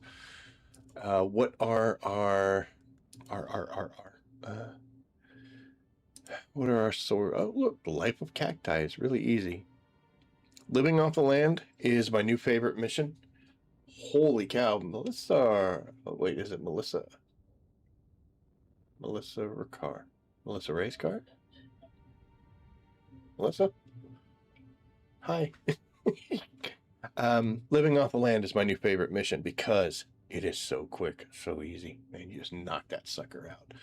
What are our what are our sword? Oh, look, the Life of Cacti is really easy. Living off the land is my new favorite mission. Holy cow, Melissa! Oh, wait, is it Melissa? Melissa Ricard? Melissa Racecard? Melissa? Hi. Living off the land is my new favorite mission because it is so quick, so easy, and you just knock that sucker out.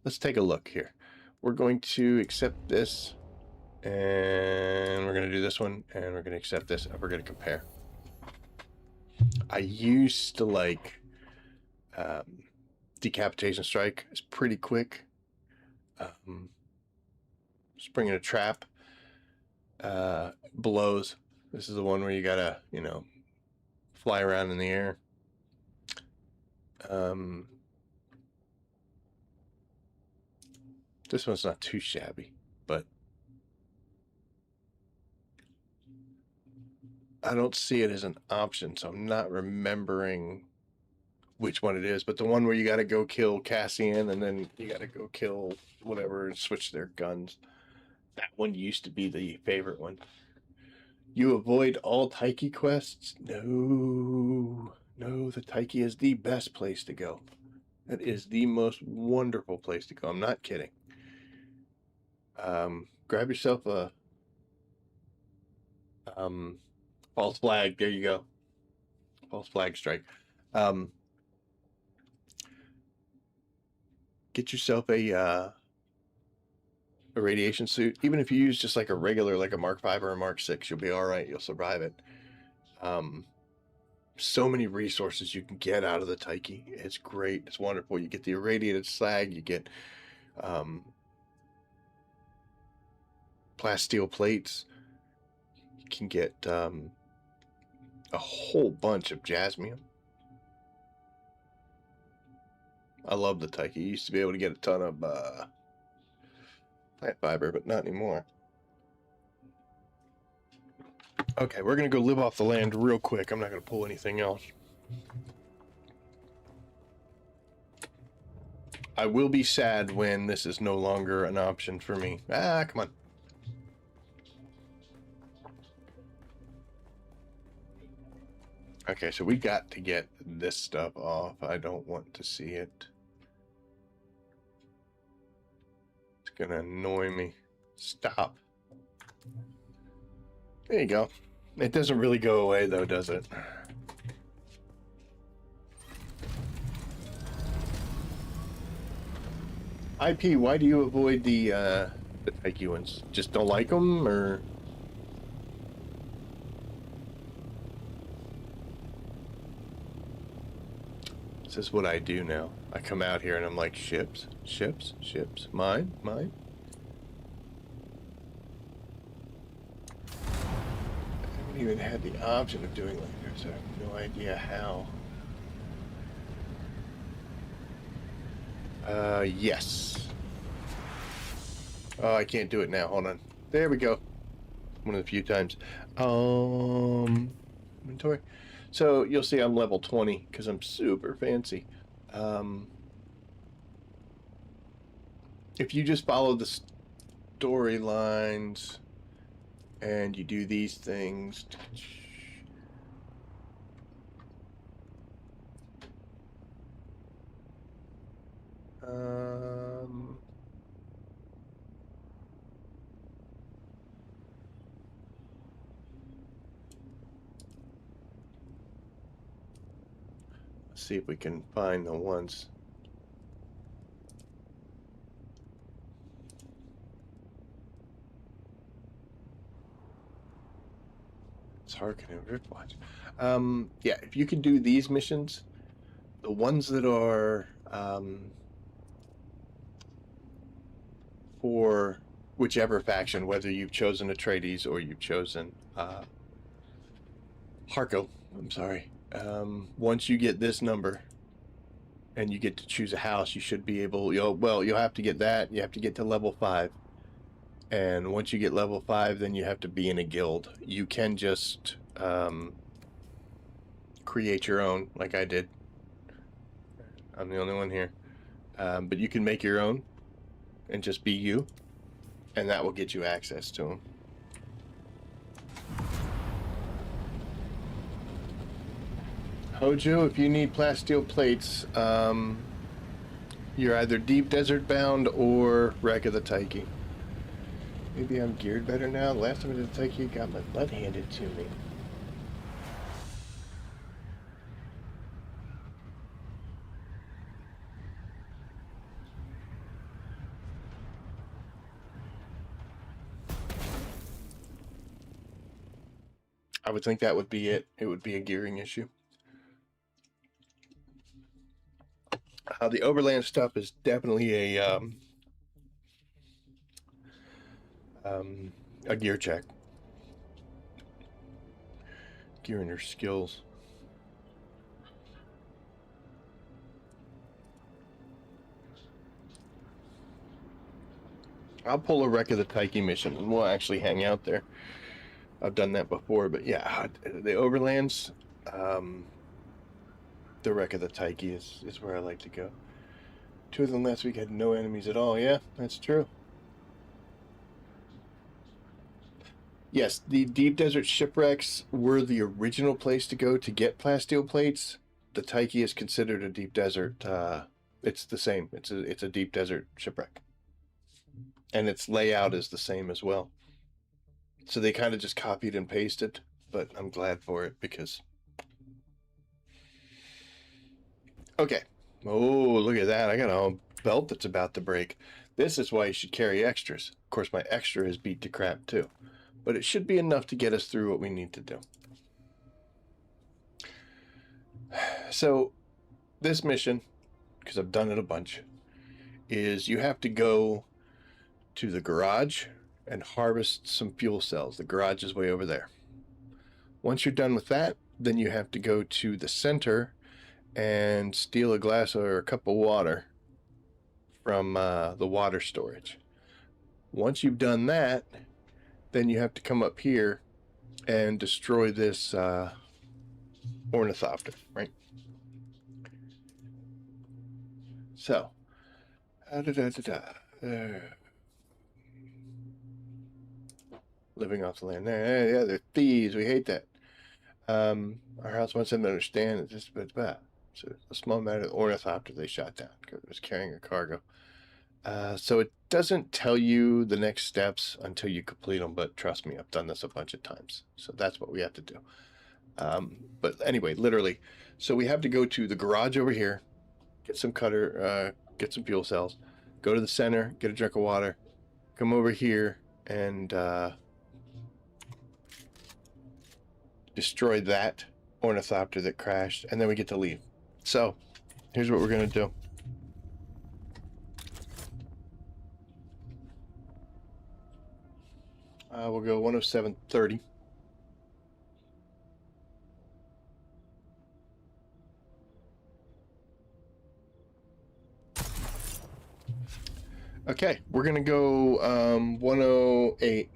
Let's take a look here. We're going to accept this, and we're going to do this one, and we're going to accept this, and we're going to compare. I used to like Decapitation Strike. It's pretty quick. Spring in a Trap. Blows. This is the one where you gotta, fly around in the air. This one's not too shabby, but I don't see it as an option, so I'm not remembering which one it is. But the one where you gotta go kill Cassian and then you gotta go kill whatever and switch their guns. That one used to be the favorite one. You avoid all Taiki quests? No, the Taiki is the best place to go. That is the most wonderful place to go. I'm not kidding. Grab yourself a false flag. There you go. False flag strike. Get yourself a radiation suit. Even if you use just like a regular, like a Mark 5 or a Mark 6, you'll be all right. You'll survive it. So many resources you can get out of the Taiki. It's great. It's wonderful. You get the irradiated slag. You get plasteel plates. You can get a whole bunch of jasmium. I love the Taiki. You used to be able to get a ton of plant fiber, but not anymore. Okay, we're gonna go live off the land real quick. I'm not gonna pull anything else. I will be sad when this is no longer an option for me. Ah, come on. Okay, so we got to get this stuff off. I don't want to see it. It's gonna annoy me. Stop. There you go. It doesn't really go away though, does it? IP, why do you avoid the Taiki ones? Just don't like them, or? This is what I do now. I come out here and I'm like, ships, ships, ships, mine, mine. I haven't even had the option of doing like this. I have no idea how. Yes. Oh, I can't do it now. Hold on. There we go. One of the few times. Inventory. So you'll see I'm level 20 because I'm super fancy. If you just follow the storylines and you do these things. Let's see if we can find the ones. It's Harkonnen Riftwatch. Yeah, if you can do these missions, the ones that are for whichever faction, whether you've chosen Atreides or you've chosen Harko, I'm sorry. Once you get this number and you get to choose a house, you should be able, you'll have to get that. You have to get to level 5. And once you get level 5, then you have to be in a guild. You can just create your own, like I did. I'm the only one here. But you can make your own and just be you, and that will get you access to them. Hojo, if you need plasteel plates, you're either deep desert bound or Wreck of the Taiki. Maybe I'm geared better now. Last time I did the Taiki, got my butt handed to me. I would think that would be it. It would be a gearing issue. The overland stuff is definitely a gear check. Gearing your skills. I'll pull a Wreck of the Taiki mission and we'll actually hang out there. I've done that before, but yeah, the overlands, the Wreck of the Taiki is where I like to go. 2 of them last week had no enemies at all. Yeah, that's true. Yes, the deep desert shipwrecks were the original place to go to get plasteel plates. The Taiki is considered a deep desert. It's the same. It's a deep desert shipwreck, and its layout is the same as well. So they kind of just copied and pasted, but I'm glad for it because. Okay. Oh, look at that! I got a belt that's about to break. This is why you should carry extras. Of course, my extra is beat to crap too, but it should be enough to get us through what we need to do. So, this mission, because I've done it a bunch, is you have to go to the garage and harvest some fuel cells. The garage is way over there. Once you're done with that, then you have to go to the center and steal a glass or a cup of water from the water storage. Once you've done that, then you have to come up here and destroy this ornithopter, right? So, living off the land. Yeah, they're thieves. We hate that. Our house wants them to understand that this, but so a small matter of ornithopter they shot down because it was carrying a cargo. So it doesn't tell you the next steps until you complete them, but trust me, I've done this a bunch of times. So that's what we have to do. But anyway, literally, so we have to go to the garage over here, get some get some fuel cells, go to the center, get a drink of water, come over here and destroy that ornithopter that crashed, and then we get to leave. So here's what we're gonna do. We'll go 107.30. Okay, we're gonna go 108.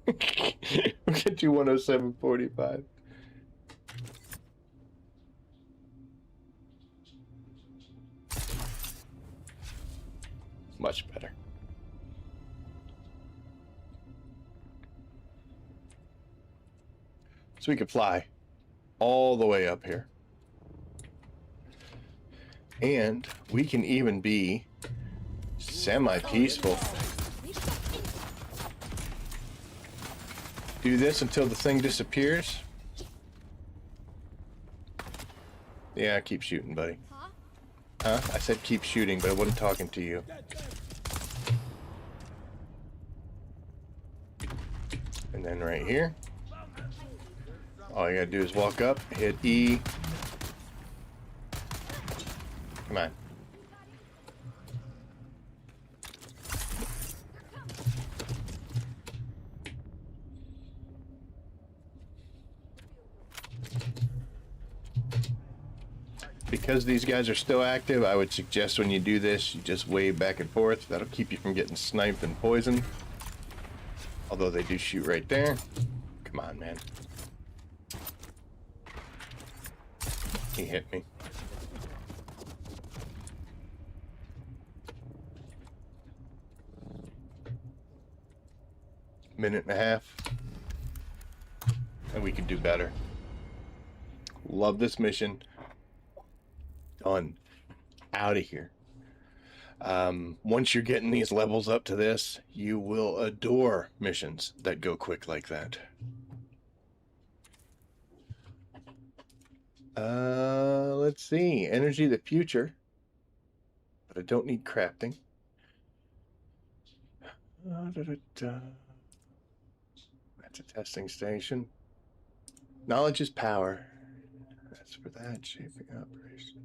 We're gonna do 107.45. Much better. So we could fly all the way up here. And we can even be semi-peaceful. Do this until the thing disappears. Yeah, keep shooting, buddy. Huh? I said keep shooting, but I wasn't talking to you. And then right here, all you gotta do is walk up, hit E. Come on. Because these guys are still active, I would suggest when you do this, you just wave back and forth. That'll keep you from getting sniped and poisoned. Although they do shoot right there. Come on, man. He hit me. Minute and a half. And we can do better. Love this mission. Done. Out of here. Once you're getting these levels up to this, you will adore missions that go quick like that. Let's see. Energy of the future. But I don't need crafting. That's a testing station. Knowledge is power. That's for that shaping operation.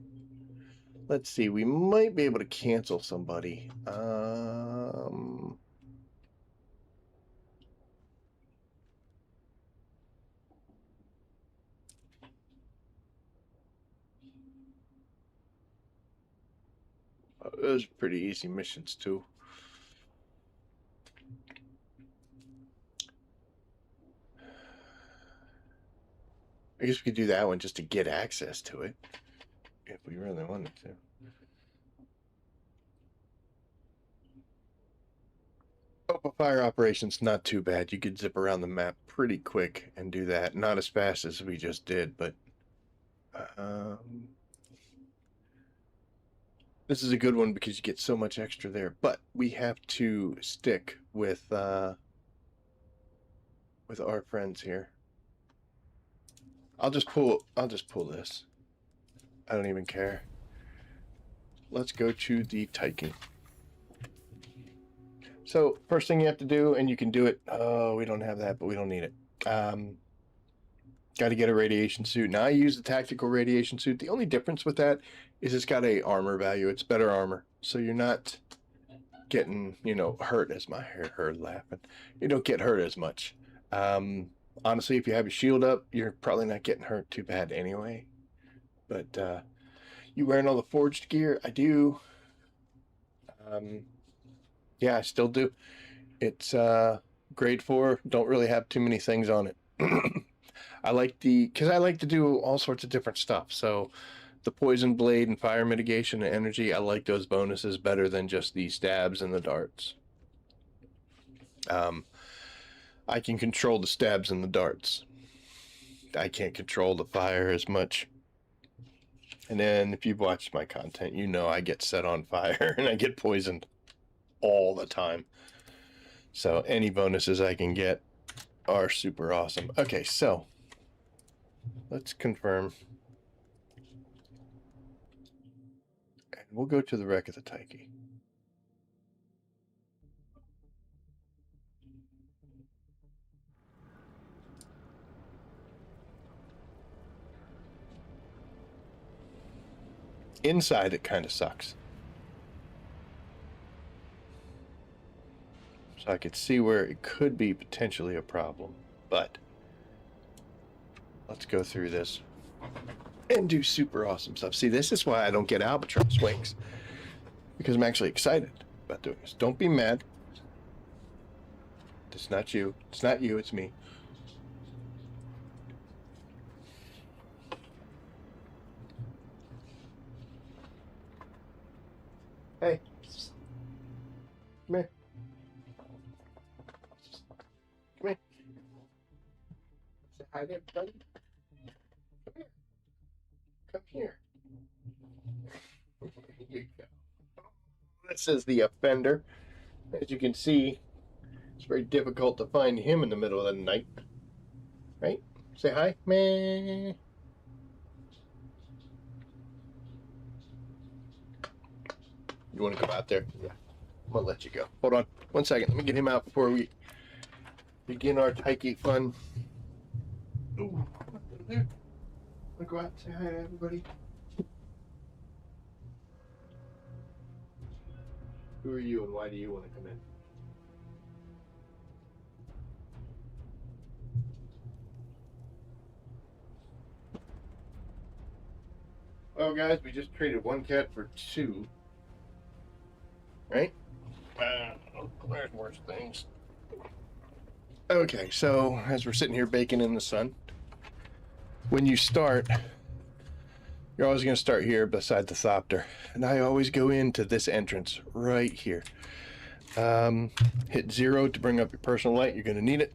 Let's see. We might be able to cancel somebody. Those are pretty easy missions too. I guess we could do that one just to get access to it, if we really wanted to. Open fire operations, not too bad. You could zip around the map pretty quick and do that. Not as fast as we just did, but this is a good one because you get so much extra there. But we have to stick with our friends here. I'll just pull this. I don't even care. Let's go to the Tyking. So first thing you have to do, and you can do it. Oh, we don't have that, but we don't need it. Got to get a radiation suit. Now I use the tactical radiation suit. The only difference with that is it's got a armor value. It's better armor, so you're not getting hurt as my hair laughing. You don't get hurt as much. Honestly, if you have your shield up, you're probably not getting hurt too bad anyway. But you wearing all the forged gear? I do. Yeah, I still do. It's grade 4, don't really have too many things on it. Because I like to do all sorts of different stuff. So the poison blade and fire mitigation and energy, I like those bonuses better than just the stabs and the darts. I can control the stabs and the darts. I can't control the fire as much. And then if you've watched my content, you know I get set on fire and I get poisoned all the time. So any bonuses I can get are super awesome. Okay, so let's confirm. And we'll go to the wreck of the Taiki. Inside, it kind of sucks. So I could see where it could be potentially a problem. But let's go through this and do super awesome stuff. See, this is why I don't get Albatross Wings. Because I'm actually excited about doing this. Don't be mad. It's not you. It's not you, it's me. Hey. Come here. Come here. Say hi to everybody. Come here. Come here. Here you go. This is the offender. As you can see, it's very difficult to find him in the middle of the night. Right? Say hi. Meh. You want to go out there? Yeah. I'm going to let you go. Hold on. 1 second. Let me get him out before we begin our Taiki fun. Ooh. There. Want to go out and say hi to everybody? Who are you and why do you want to come in? Well, guys, we just traded one cat for two. Right? There's worse things. Okay, so as we're sitting here baking in the sun, when you start, you're always going to start here beside the Thopter. And I always go into this entrance right here. Hit 0 to bring up your personal light. You're going to need it.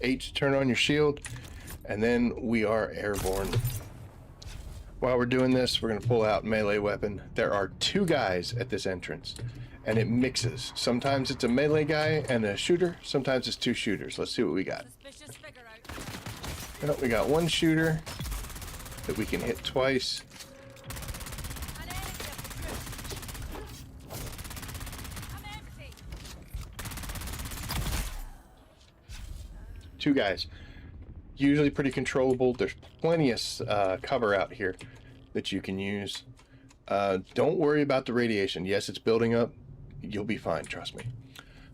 H to turn on your shield. And then we are airborne. While we're doing this, we're going to pull out melee weapon. There are 2 guys at this entrance. And it mixes. Sometimes it's a melee guy and a shooter. Sometimes it's 2 shooters. Let's see what we got. Well, we got 1 shooter that we can hit twice. Two guys. Usually pretty controllable. There's plenty of cover out here that you can use. Don't worry about the radiation. Yes, it's building up. You'll be fine, trust me.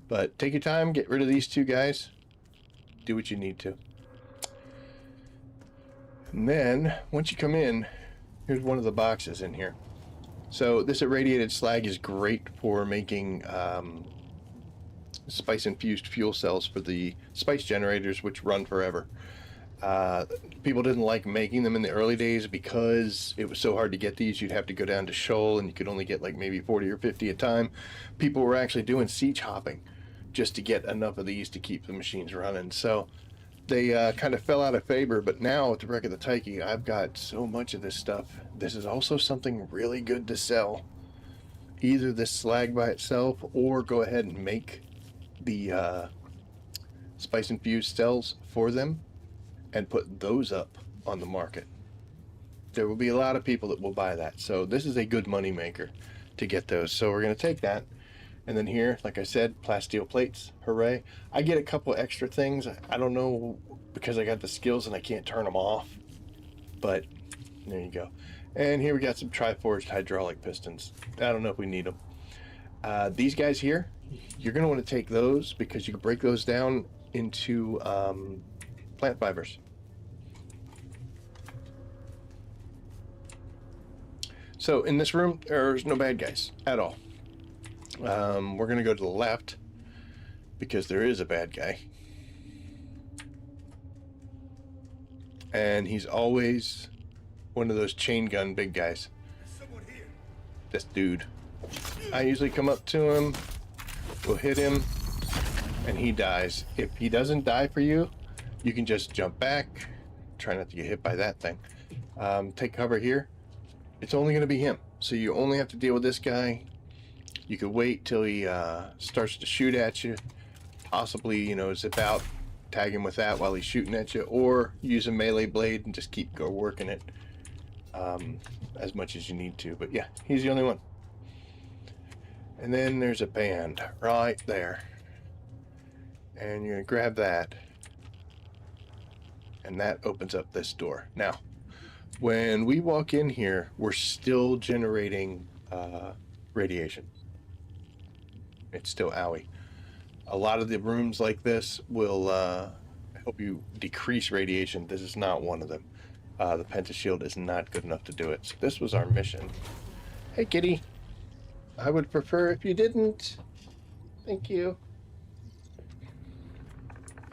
But take your time, get rid of these 2 guys. Do what you need to. And then, once you come in, here's one of the boxes in here. So this irradiated slag is great for making spice-infused fuel cells for the spice generators, which run forever. People didn't like making them in the early days because it was so hard to get these. You'd have to go down to Shoal and you could only get like maybe 40 or 50 a time. People were actually doing siege hopping just to get enough of these to keep the machines running. So they kind of fell out of favor, but now at the Wreck of the Taiki, I've got so much of this stuff. This is also something really good to sell. Either this slag by itself or go ahead and make the spice-infused cells for them and put those up on the market. There will be a lot of people that will buy that. So this is a good money maker to get those. So we're going to take that. And then here, like I said, plasteel plates. Hooray. I get a couple extra things. I don't know because I got the skills and I can't turn them off. But there you go. And here we got some tri-forged hydraulic pistons. I don't know if we need them. These guys here, you're going to want to take those because you can break those down into plant fibers. So in this room, there's no bad guys at all. We're going to go to the left because there is a bad guy. And he's always one of those chain gun big guys. This dude. I usually come up to him, we'll hit him, and he dies. If he doesn't die for you, you can just jump back. Try not to get hit by that thing. Take cover here. It's only going to be him. So you only have to deal with this guy. You could wait till he starts to shoot at you. Possibly, you know, zip out, tag him with that while he's shooting at you, or use a melee blade and just keep working it as much as you need to. But yeah, he's the only one. And then there's a band right there. And you're going to grab that. And that opens up this door. Now, when we walk in here, we're still generating radiation. It's still owie. A lot of the rooms like this will help you decrease radiation. This is not one of them. The pentashield is not good enough to do it. So this was our mission. Hey, kitty. I would prefer if you didn't. Thank you.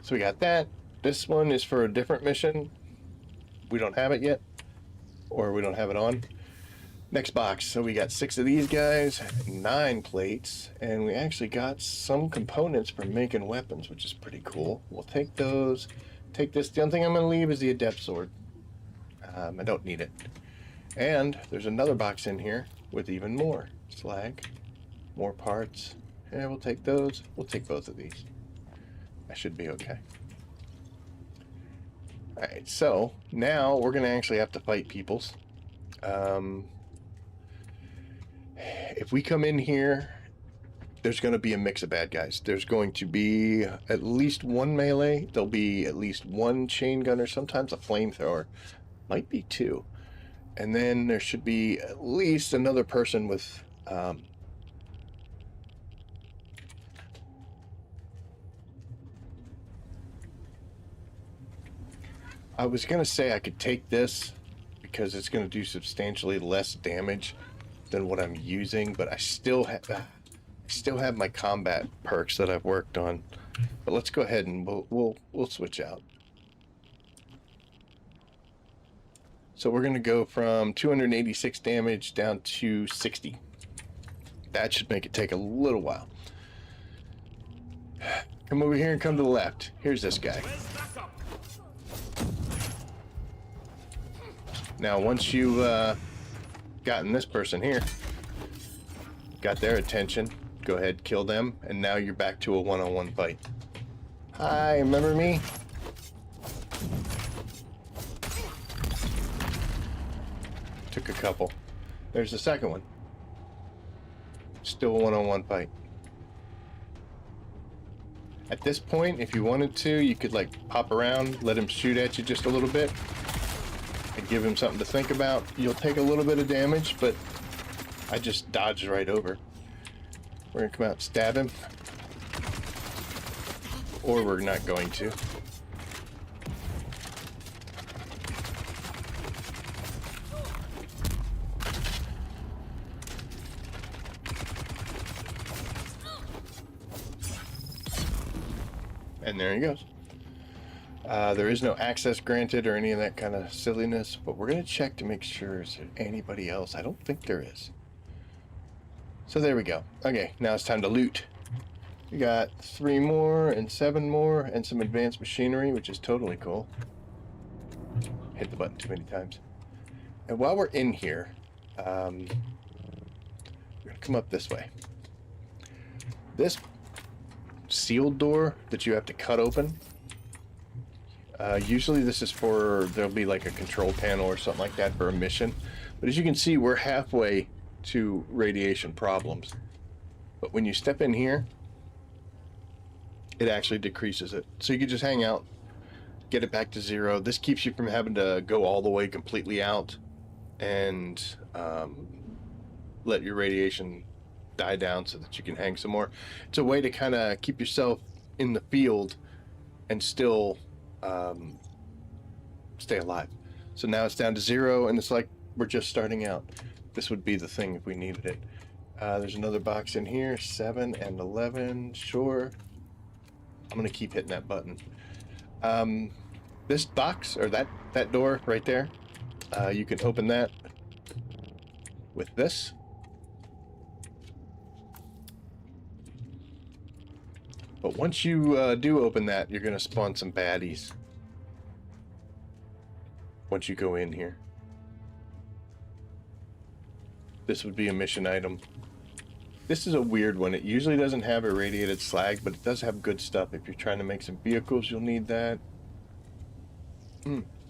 So we got that. This one is for a different mission. We don't have it yet. Or we don't have it on. Next box. So we got 6 of these guys, 9 plates, and we actually got some components for making weapons, which is pretty cool. We'll take those. Take this. The only thing I'm going to leave is the adept sword. I don't need it. And there's another box in here with even more slag, more parts. And we'll take those. We'll take both of these. I should be okay. Alright, so now we're going to actually have to fight peoples. If we come in here, there's going to be a mix of bad guys. There's going to be at least one melee. There'll be at least one chain gunner, sometimes a flamethrower. Might be 2. And then there should be at least another person with... I was going to say I could take this because it's going to do substantially less damage than what I'm using, but I still have my combat perks that I've worked on. But let's go ahead and we'll switch out. So we're going to go from 286 damage down to 60. That should make it take a little while. Come over here and come to the left. Here's this guy. Now, once you've gotten this person here, got their attention, go ahead, kill them, and now you're back to a one-on-one fight. Hi, remember me? Took a couple. There's the second one. Still a one-on-one fight. At this point, if you wanted to, you could like pop around, let him shoot at you just a little bit, and give him something to think about. You'll take a little bit of damage, but I just dodged right over. We're gonna come out and stab him. Or we're not going to. And there he goes. There is no access granted or any of that kind of silliness, but we're going to check to make sure is there anybody else. I don't think there is. So there we go. Okay, now it's time to loot. We got 3 more and 7 more and some advanced machinery, which is totally cool. Hit the button too many times. And while we're in here, we're going to come up this way. This sealed door that you have to cut open, usually this is for, there'll be like a control panel or something like that for a mission. But as you can see, we're halfway to radiation problems. But when you step in here, it actually decreases it. So you can just hang out, get it back to 0. This keeps you from having to go all the way completely out and let your radiation die down so that you can hang some more. It's a way to kind of keep yourself in the field and still stay alive. So now it's down to 0 and it's like we're just starting out. This would be the thing if we needed it. There's another box in here, 7 and 11, sure. I'm gonna keep hitting that button. This box, or that door right there, you can open that with this. But once you do open that, you're gonna spawn some baddies. Once you go in here. This would be a mission item. This is a weird one. It usually doesn't have irradiated slag, but it does have good stuff. If you're trying to make some vehicles, you'll need that.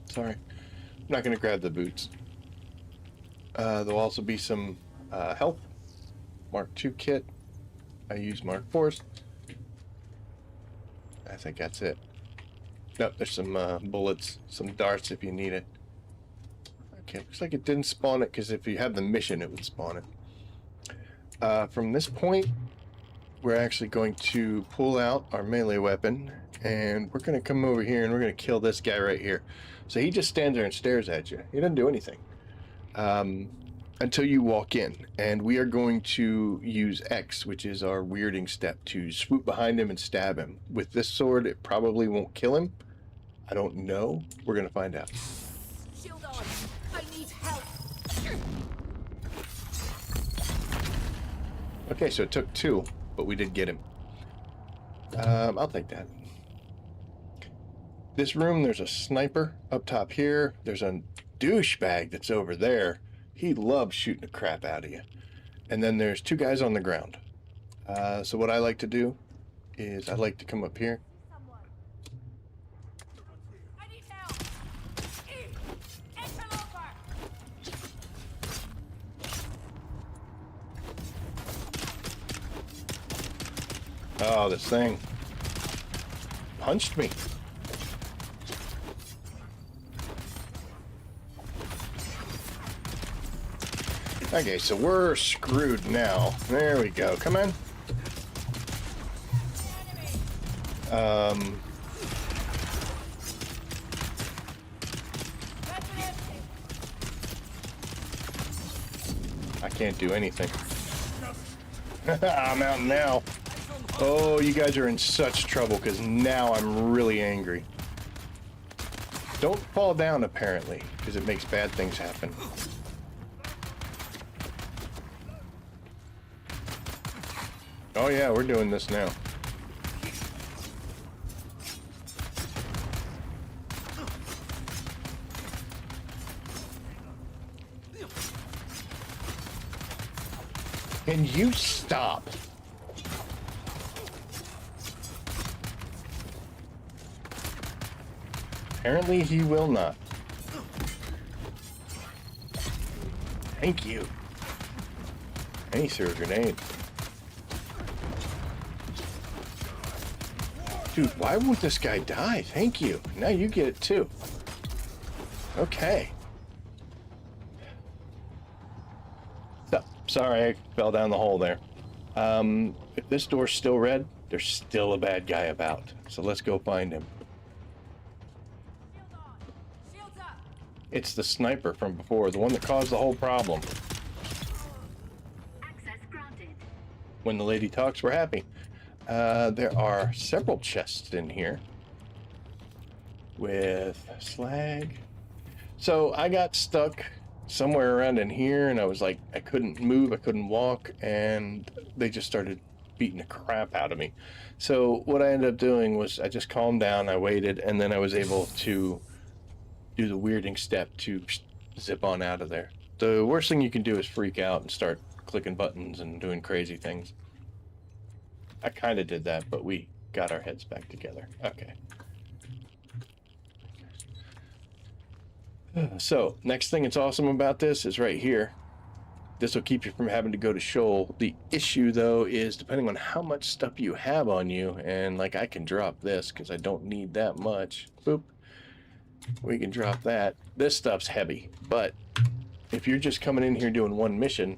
Sorry. I'm not going to grab the boots. There'll also be some health. Mark II kit. I use Mark IVs. I think that's it. Nope, there's some bullets, some darts if you need it. Okay, looks like it didn't spawn it, because if you have the mission, it would spawn it. From this point, we're actually going to pull out our melee weapon, and we're going to come over here, and we're going to kill this guy right here. So he just stands there and stares at you. He doesn't do anything until you walk in, and we are going to use X, which is our weirding step, to swoop behind him and stab him. With this sword, it probably won't kill him. I don't know. We're going to find out. Shield on. I need help. Okay, so it took 2, but we did get him. I'll take that. This room, there's a sniper up top here. There's a douchebag that's over there. He loves shooting the crap out of you. And then there's 2 guys on the ground. So what I like to do is I like to come up here. Someone. I need help. Interloper. Oh, this thing punched me. Okay, so we're screwed now. There we go. Come on. I can't do anything. I'm out now. Oh, you guys are in such trouble because now I'm really angry. Don't fall down, apparently, because it makes bad things happen. Oh yeah, we're doing this now. Can you stop? Apparently he will not. Thank you. And he threw a grenade. Dude, why won't this guy die? Thank you. Now you get it too. Okay. So, sorry I fell down the hole there. If this door's still red, there's still a bad guy about. So let's go find him. Shield on. Shields up. It's the sniper from before, the one that caused the whole problem. Access granted. When the lady talks, we're happy. There are several chests in here with slag. So I got stuck somewhere around in here, and I was like, I couldn't move, I couldn't walk, and they just started beating the crap out of me. So what I ended up doing was I just calmed down, I waited, and then I was able to do the weirding step to zip on out of there. The worst thing you can do is freak out and start clicking buttons and doing crazy things. I kind of did that, but we got our heads back together. Okay. So, next thing that's awesome about this is right here. This will keep you from having to go to Shoal. The issue, though, is depending on how much stuff you have on you, and like I can drop this because I don't need that much. Boop. We can drop that. This stuff's heavy, but if you're just coming in here doing one mission,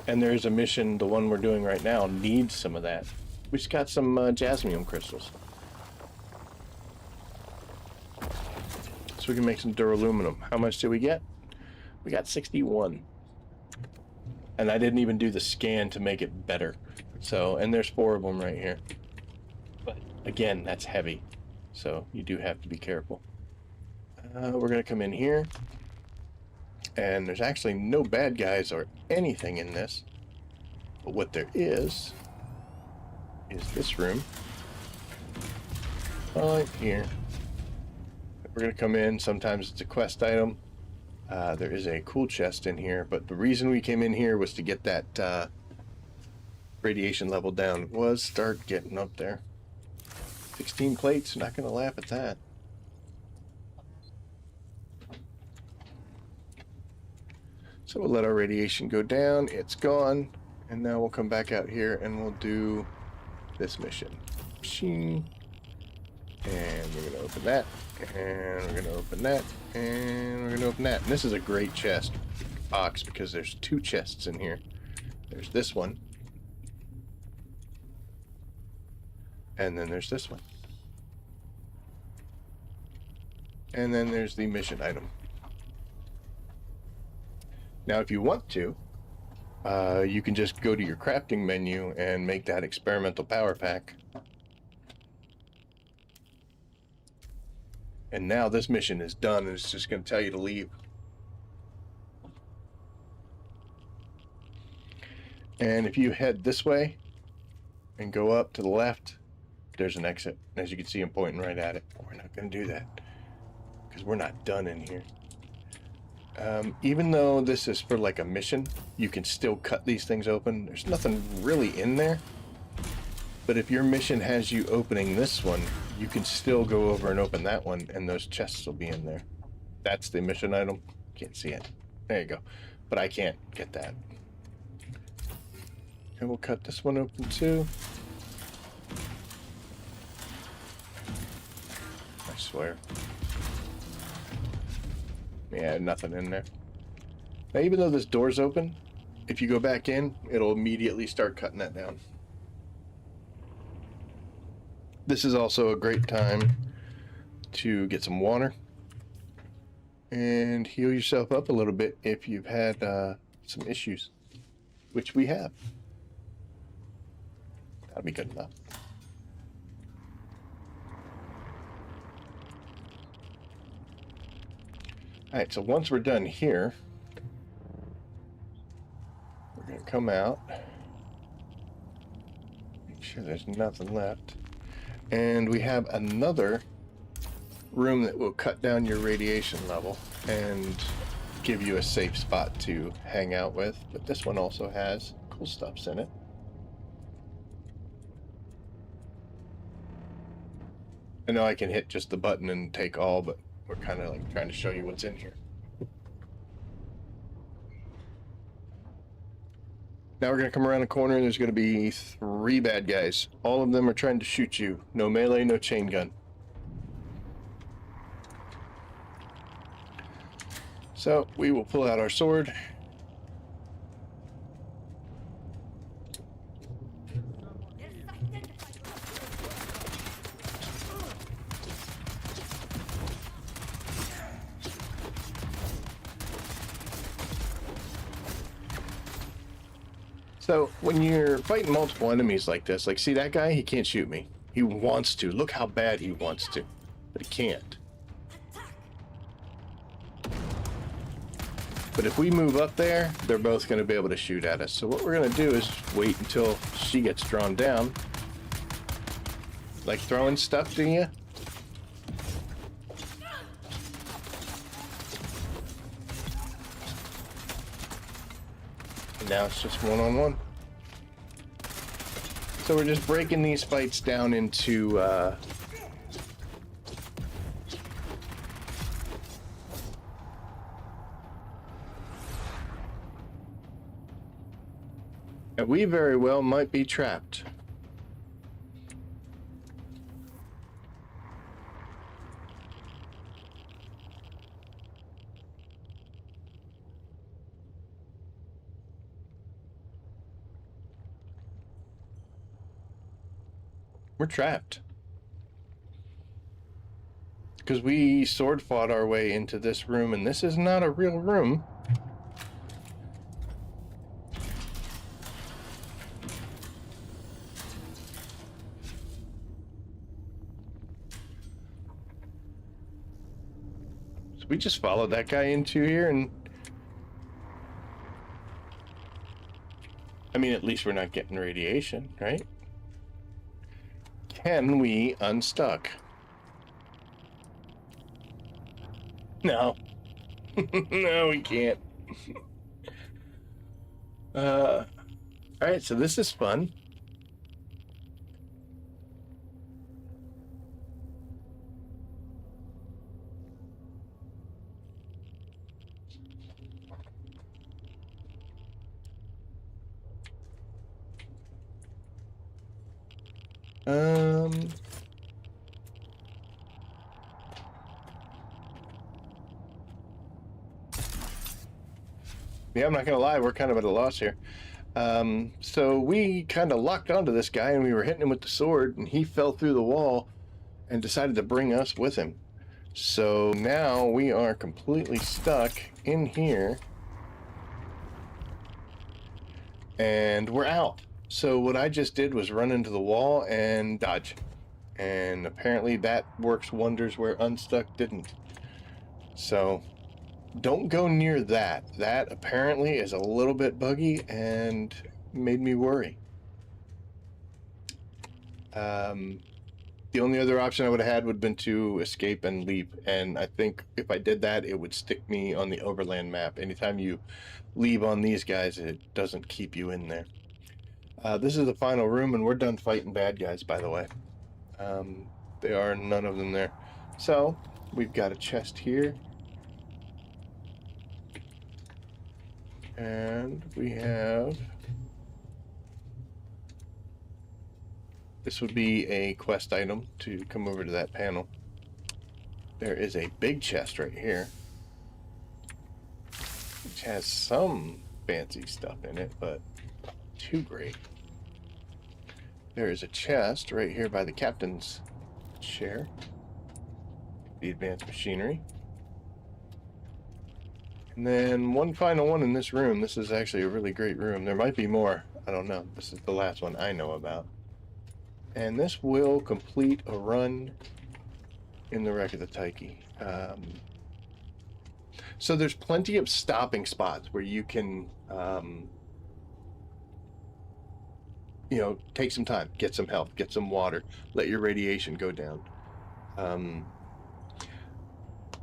and there's a mission, the one we're doing right now, needs some of that. We just got some jasmium crystals. So we can make some duraluminum. How much did we get? We got 61. And I didn't even do the scan to make it better. So, and there's 4 of them right here. But Again, that's heavy, so you do have to be careful. We're going to come in here, and there's actually no bad guys or anything in this, but what there is this room right here. We're going to come in. Sometimes it's a quest item. There is a cool chest in here, but the reason we came in here was to get that radiation level down. It was start getting up there. 16 plates, not going to laugh at that. So we'll let our radiation go down. It's gone. And now we'll come back out here and we'll do this mission. Shing. And we're going to open that. And we're going to open that. And we're going to open that. And this is a great chest box because there's two chests in here. There's this one. And then there's this one. And then there's the mission item. Now, if you want to, you can just go to your crafting menu and make that experimental power pack. And now this mission is done, and it's just going to tell you to leave. And if you head this way and go up to the left, there's an exit. As you can see, I'm pointing right at it. We're not going to do that because we're not done in here. Even though this is for like a mission, you can still cut these things open. There's nothing really in there. But if your mission has you opening this one, you can still go over and open that one, and those chests will be in there. That's the mission item. Can't see it. There you go. But I can't get that. And we'll cut this one open too. I swear. Yeah, nothing in there. Now, even though this door's open, if you go back in, it'll immediately start cutting that down. This is also a great time to get some water and heal yourself up a little bit if you've had some issues, which we have. That'll be good enough. Alright, so once we're done here, we're going to come out, make sure there's nothing left, and we have another room that will cut down your radiation level and give you a safe spot to hang out with, but this one also has cool stuffs in it. I know I can hit just the button and take all, but we're kind of like trying to show you what's in here. Now we're going to come around the corner and there's going to be 3 bad guys. All of them are trying to shoot you. No melee, no chain gun. So we will pull out our sword. So when you're fighting multiple enemies like this, like see that guy, he can't shoot me. He wants to. Look how bad he wants to, but he can't. But if we move up there, they're both going to be able to shoot at us. So what we're going to do is wait until she gets drawn down. Like throwing stuff to you. And now it's just one-on-one. So we're just breaking these fights down into and we very well might be trapped. We're trapped. Because we sword fought our way into this room, and this is not a real room. We just followed that guy into here and... I mean, at least we're not getting radiation, right? Can we unstuck? No. No, we can't. Alright, so this is fun. Yeah, I'm not gonna lie, we're kind of at a loss here. So we kind of locked onto this guy and we were hitting him with the sword and he fell through the wall and decided to bring us with him. So now we are completely stuck in here and we're out. So what I just did was run into the wall and dodge. And apparently that works wonders where unstuck didn't. So don't go near that. That apparently is a little bit buggy and made me worry. The only other option I would have had would have been to escape and leave. And I think if I did that, it would stick me on the overland map. Anytime you leave on these guys, it doesn't keep you in there. This is the final room, and we're done fighting bad guys, by the way. There are none of them there. So, we've got a chest here. And we have... This would be a quest item to come over to that panel. There is a big chest right here, which has some fancy stuff in it, but not too great. There is a chest right here by the captain's chair, the advanced machinery. And then one final one in this room. This is actually a really great room. There might be more. I don't know. This is the last one I know about. And this will complete a run in the wreck of the Tyche. So there's plenty of stopping spots where you can, you know, take some time, get some health, get some water, let your radiation go down.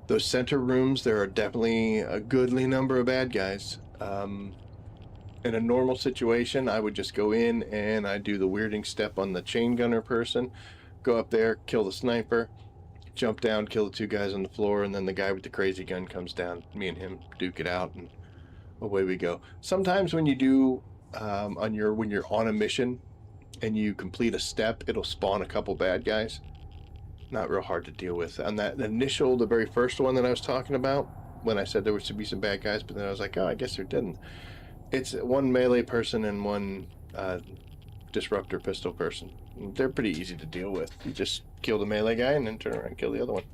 Those center rooms, there are definitely a goodly number of bad guys. In a normal situation, I would just go in and I do the weirding step on the chain gunner person, go up there, kill the sniper, jump down, kill the two guys on the floor, and then the guy with the crazy gun comes down. Me and him duke it out, and away we go. Sometimes when you do, when you're on a mission and you complete a step, it'll spawn a couple bad guys. Not real hard to deal with. On that initial, the very first one that I was talking about, when I said there was to be some bad guys, but then I was like, oh, I guess there didn't. It's one melee person and one disruptor pistol person. They're pretty easy to deal with. You just kill the melee guy and then turn around and kill the other one.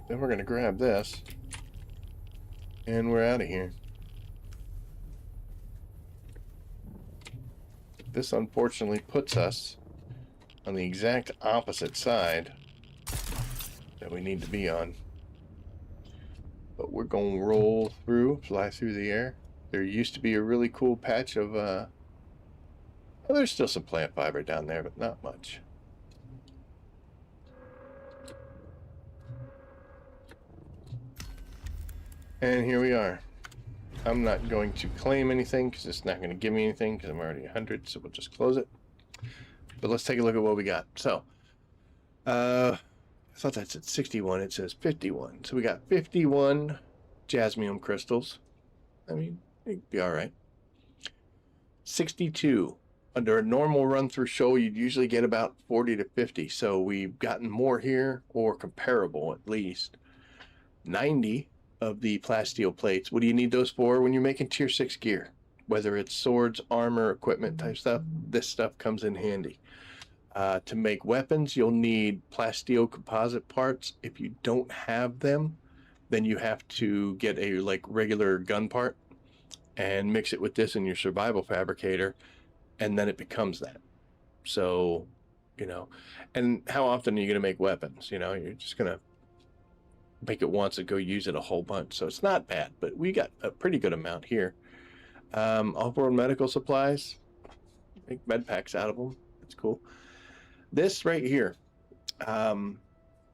Then we're going to grab this. And we're out of here. This unfortunately puts us on the exact opposite side that we need to be on. But we're going to roll through, fly through the air. There used to be a really cool patch of, well, there's still some plant fiber down there, but not much. And here we are. I'm not going to claim anything because it's not going to give me anything because I'm already 100, so we'll just close it. But let's take a look at what we got. So, I thought that said 61. It says 51. So we got 51 jasmium crystals. I mean, it'd be all right. 62. Under a normal run-through show, you'd usually get about 40 to 50. So we've gotten more here, or comparable at least. 90 of the plasteel plates. What do you need those for when you're making tier 6 gear? Whether it's swords, armor, equipment type stuff, this stuff comes in handy. To make weapons, you'll need plasteel composite parts. If you don't have them, then you have to get a regular gun part and mix it with this in your survival fabricator, and then it becomes that. So, you know, and how often are you going to make weapons? You know, you're just going to make it once and go use it a whole bunch. So it's not bad, but we got a pretty good amount here. Off-world medical supplies, make med packs out of them. That's cool. This right here,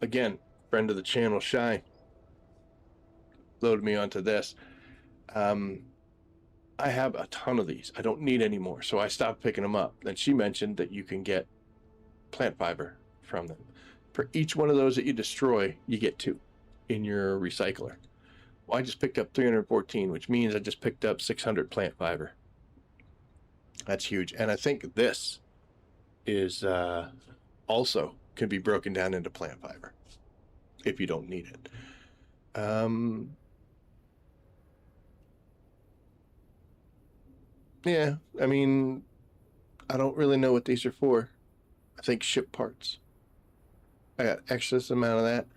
again, friend of the channel, Shy, loaded me onto this. I have a ton of these. I don't need any more, so I stopped picking them up. Then she mentioned that you can get plant fiber from them. For each one of those that you destroy, you get 2 in your recycler. Well, I just picked up 314, which means I just picked up 600 plant fiber. That's huge. And I think this is also can be broken down into plant fiber if you don't need it. Yeah, I mean, I don't really know what these are for. I think ship parts. I got excess amount of that.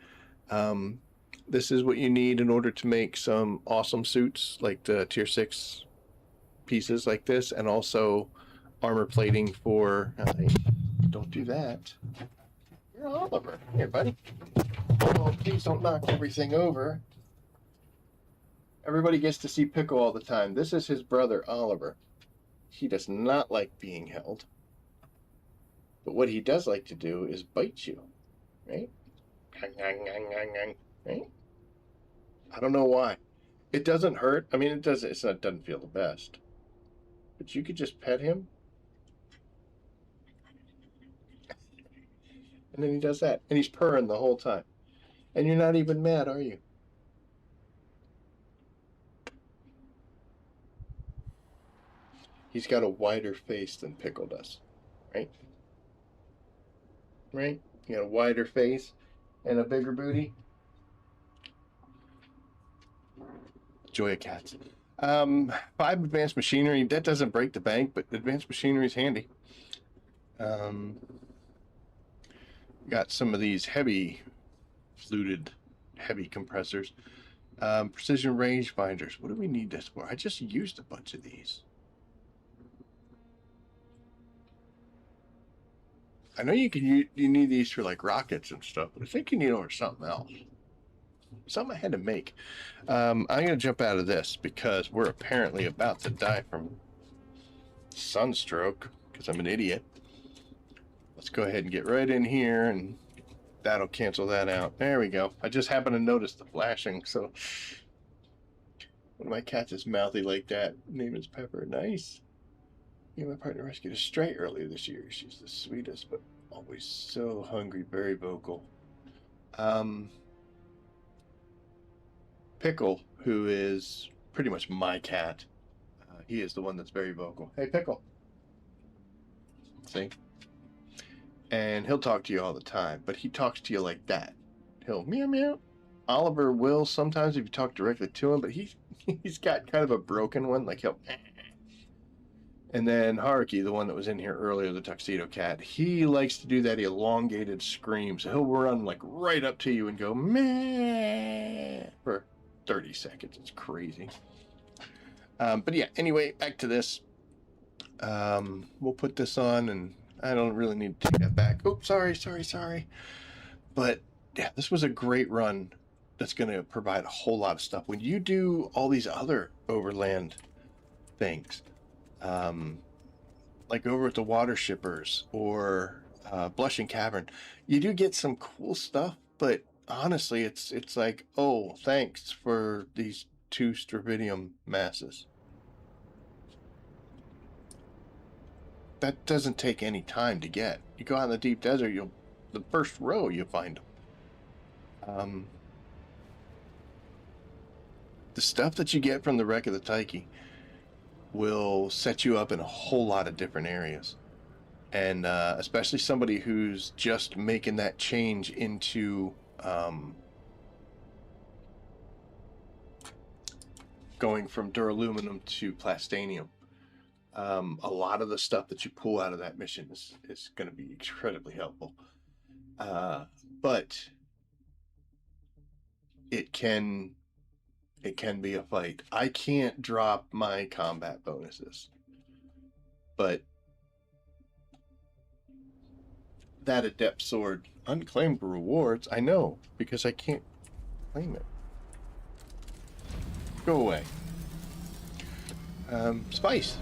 This is what you need in order to make some awesome suits, like the tier 6 pieces like this, and also armor plating for... don't do that. You're Oliver. Here, buddy. Oh, please don't knock everything over. Everybody gets to see Pickle all the time. This is his brother, Oliver. He does not like being held. But what he does like to do is bite you. Right? Right? I don't know why. It doesn't hurt. I mean, it doesn't feel the best. But you could just pet him. And then he does that. And he's purring the whole time. And you're not even mad, are you? He's got a wider face than Pickle does. Right? Right? You got a wider face and a bigger booty. Joy of cats. 5 advanced machinery. That doesn't break the bank, but advanced machinery is handy. Got some of these heavy fluted heavy compressors. Precision range finders. What do we need this for? I just used a bunch of these. I know you need these for like rockets and stuff, but I think you need them for something else. Something I had to make. I'm going to jump out of this because we're apparently about to die from sunstroke because I'm an idiot. Let's go ahead and get right in here, and that'll cancel that out. There we go. I just happened to notice the flashing, so one of my cats is mouthy like that. Name is Pepper. Nice. Me and my partner rescued a stray earlier this year. She's the sweetest, but always so hungry, very vocal. Pickle, who is pretty much my cat, he is the one that's very vocal. Hey, Pickle. See? And he'll talk to you all the time, but he talks to you like that. He'll meow meow. Oliver will sometimes if you talk directly to him, but he's got kind of a broken one, like he'll... And then Haruki, the one that was in here earlier, the tuxedo cat, he likes to do that elongated scream. So he'll run like right up to you and go meh for 30 seconds. It's crazy. But yeah, anyway, back to this. We'll put this on, and I don't really need to take that back. Oh, sorry. But yeah, this was a great run that's going to provide a whole lot of stuff. When you do all these other overland things, like over at the Water Shippers or Blushing Cavern, you do get some cool stuff, but honestly, it's like, oh, thanks for these 2 strabidium masses. That doesn't take any time to get. You go out in the deep desert, the first row you'll find them. The stuff that you get from the wreck of the Taiki will set you up in a whole lot of different areas, and especially somebody who's just making that change into going from duraluminum to plastanium. A lot of the stuff that you pull out of that mission is going to be incredibly helpful, but it can be a fight. I can't drop my combat bonuses, but that adept sword, unclaimed rewards, I know, because I can't Claim it. Go away. Spice.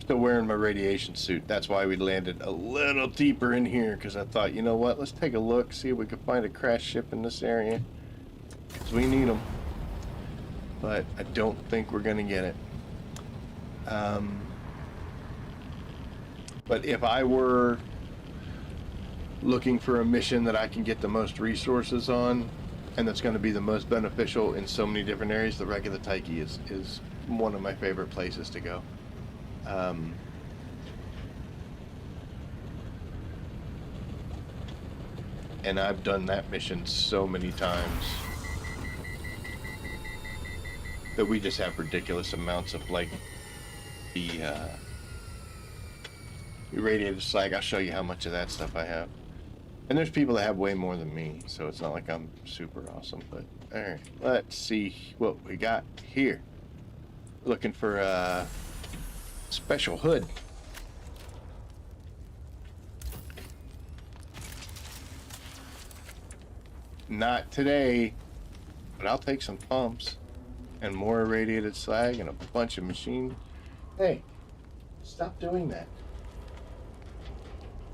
Still wearing my radiation suit. That's why we landed a little deeper in here, because I thought, you know what, let's take a look, see if we can find a crash ship in this area. Because we need them. But I don't think we're going to get it. But if I were looking for a mission that I can get the most resources on, and that's going to be the most beneficial in so many different areas, the Wreck of the Tyche is one of my favorite places to go. And I've done that mission so many times that we just have ridiculous amounts of, like, the irradiated slag. I'll show you how much of that stuff I have. And there's people that have way more than me, so it's not like I'm super awesome. But alright, let's see what we got here. Looking for a special hood. Not today, but I'll take some pumps and more irradiated slag and a bunch of machine. Hey, stop doing that.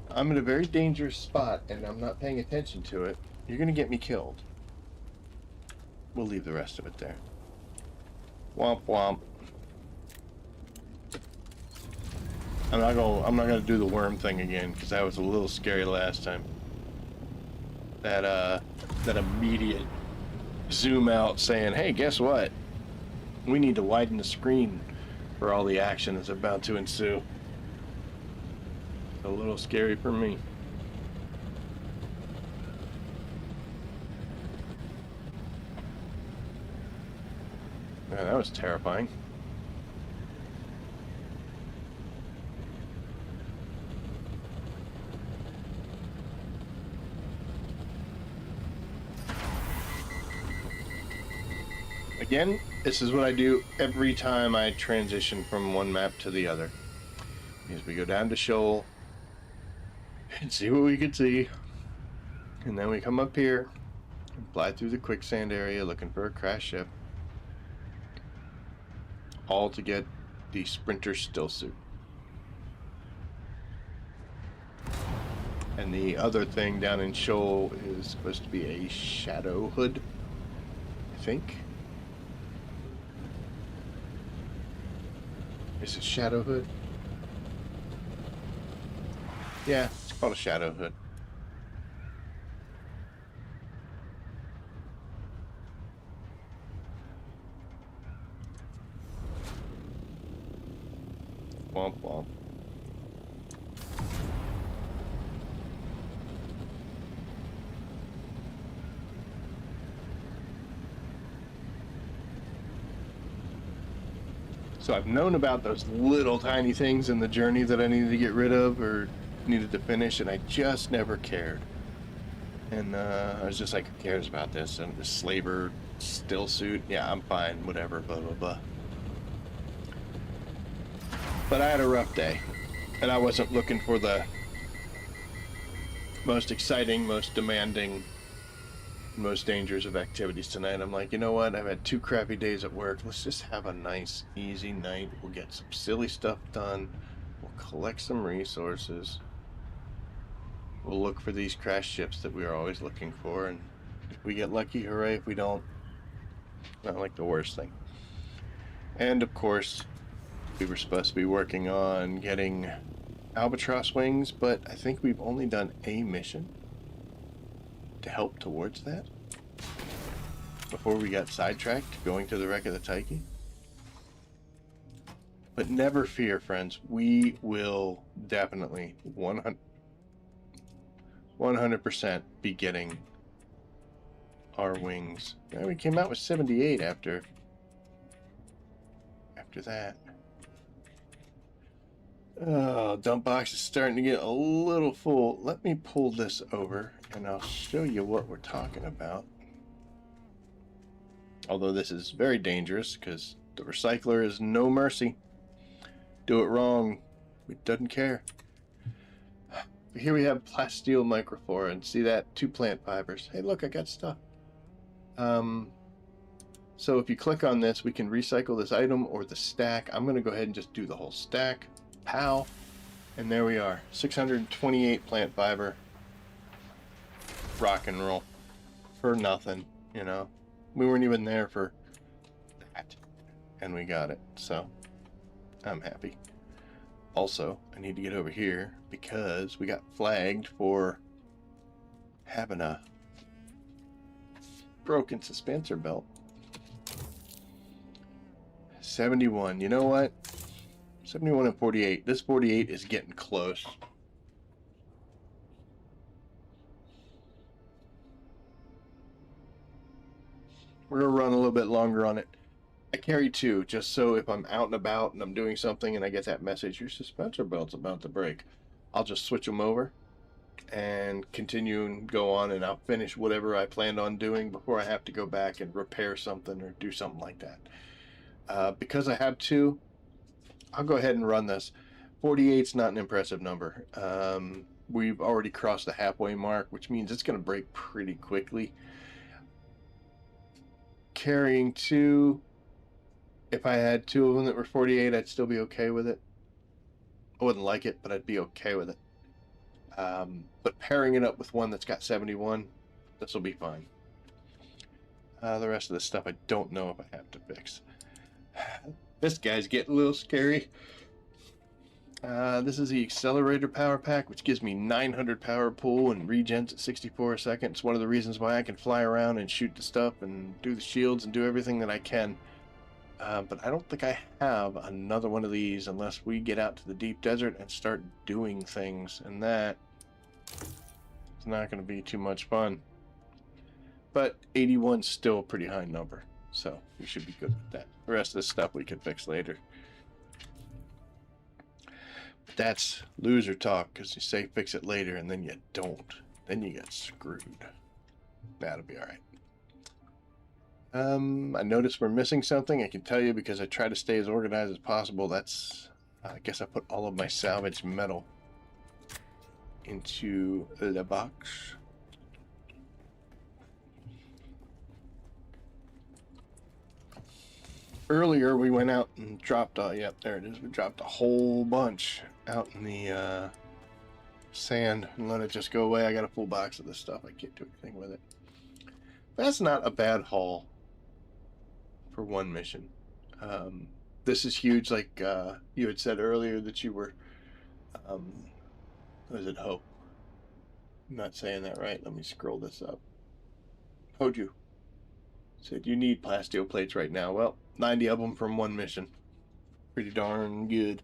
I'm in a very dangerous spot and I'm not paying attention to it. You're gonna get me killed. We'll leave the rest of it there. Womp womp. I'm not gonna do the worm thing again because that was a little scary last time. That immediate zoom out saying, hey, guess what? We need to widen the screen for all the action that's about to ensue. A little scary for me. Man, that was terrifying. Again, this is what I do every time I transition from one map to the other. Is we go down to Shoal and see what we can see, and then we come up here and fly through the quicksand area looking for a crash ship, all to get the Sprinter still suit. And the other thing down in Shoal is supposed to be a shadow hood, I think. Is it shadow hood? Yeah, it's called a shadow hood. Womp womp. So I've known about those little tiny things in the journey that I needed to get rid of or needed to finish, and I just never cared. And I was just like, who cares about this? And the slaver still suit, yeah, I'm fine, whatever, blah, blah, blah. But I had a rough day, and I wasn't looking for the most exciting, most demanding, most dangerous of activities tonight. I'm like, you know what? I've had 2 crappy days at work. Let's just have a nice, easy night. We'll get some silly stuff done. We'll collect some resources. We'll look for these crash ships that we are always looking for, and if we get lucky, hooray. If we don't, not like the worst thing. And of course, we were supposed to be working on getting Albatross Wings, but I think we've only done a mission to help towards that before we got sidetracked going to the Wreck of the Tyche. But never fear, friends. We will definitely 100% be getting our wings. Yeah, we came out with 78 after that. Oh, dump box is starting to get a little full. Let me pull this over and I'll show you what we're talking about. Although this is very dangerous because the recycler is no mercy. Do it wrong, it doesn't care. here we have plasteel microflora, and see that? 2 plant fibers. Hey, look, I got stuff. So if you click on this, we can recycle this item or the stack. I'm going to go ahead and just do the whole stack. Pow. And there we are. 628 plant fiber. Rock and roll. For nothing, you know. We weren't even there for that. And we got it. So, I'm happy. Also, I need to get over here because we got flagged for having a broken suspensor belt. 71. You know what? 71 and 48. This 48 is getting close. We're going to run a little bit longer on it. I carry 2 just so if I'm out and about and I'm doing something and I get that message, your suspensor belt's about to break, I'll just switch them over and continue and go on, and I'll finish whatever I planned on doing before I have to go back and repair something or do something like that. Because I have 2, I'll go ahead and run this. 48's not an impressive number. We've already crossed the halfway mark, which means it's going to break pretty quickly. Carrying 2, if I had 2 of them that were 48, I'd still be okay with it. I wouldn't like it, but I'd be okay with it. But pairing it up with one that's got 71, this will be fine. The rest of this stuff I don't know if I have to fix. This guy's getting a little scary. This is the accelerator power pack, which gives me 900 power pull and regens at 64 a second. It's one of the reasons why I can fly around and shoot the stuff and do the shields and do everything that I can. But I don't think I have another one of these unless we get out to the deep desert and start doing things, and that is not going to be too much fun. But 81's still a pretty high number, so we should be good with that. The rest of this stuff we can fix later. But that's loser talk, because you say fix it later and then you don't. Then you get screwed. That'll be alright. I noticed we're missing something. I can tell you because I try to stay as organized as possible. That's, I guess I put all of my salvaged metal into the box. Earlier we went out and dropped, yep, there it is. We dropped a whole bunch out in the sand and let it just go away. I got a full box of this stuff. I can't do anything with it. That's not a bad haul for one mission. This is huge, like you had said earlier that you were, was it Hope? I'm not saying that right. Let me scroll this up. Hoju said you need plasteel plates right now. Well, 90 of them from one mission. Pretty darn good.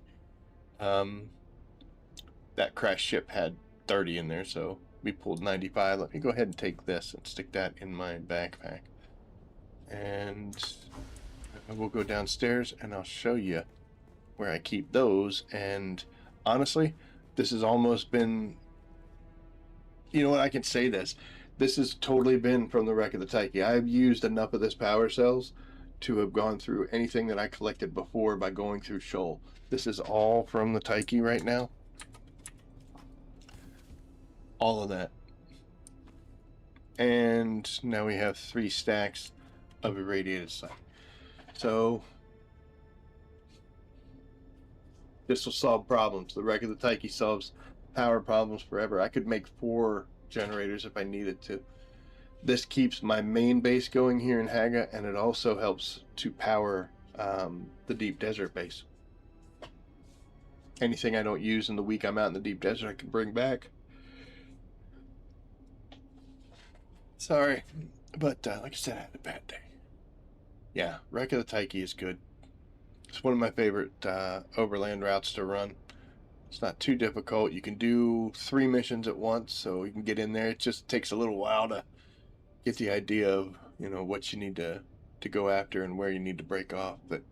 That crash ship had 30 in there, so we pulled 95. Let me go ahead and take this and stick that in my backpack. And we'll go downstairs and I'll show you where I keep those. And honestly, this has almost been, you know what, I can say this. This has totally been from the wreck of the Tyche. I've used enough of this power cells to have gone through anything that I collected before by going through Shoal. This is all from the Tyche right now. All of that. And now we have 3 stacks of irradiated sight. So this will solve problems. The wreck of the Tyche solves power problems forever. I could make 4 generators if I needed to. This keeps my main base going here in Haga, and it also helps to power the deep desert base. Anything I don't use in the week I'm out in the deep desert, I can bring back. Sorry, but like I said, I had a bad day. Yeah, Wreck of the Tyche is good. It's one of my favorite overland routes to run. It's not too difficult. You can do 3 missions at once, so you can get in there. It just takes a little while to get the idea of, you know, what you need to go after and where you need to break off. But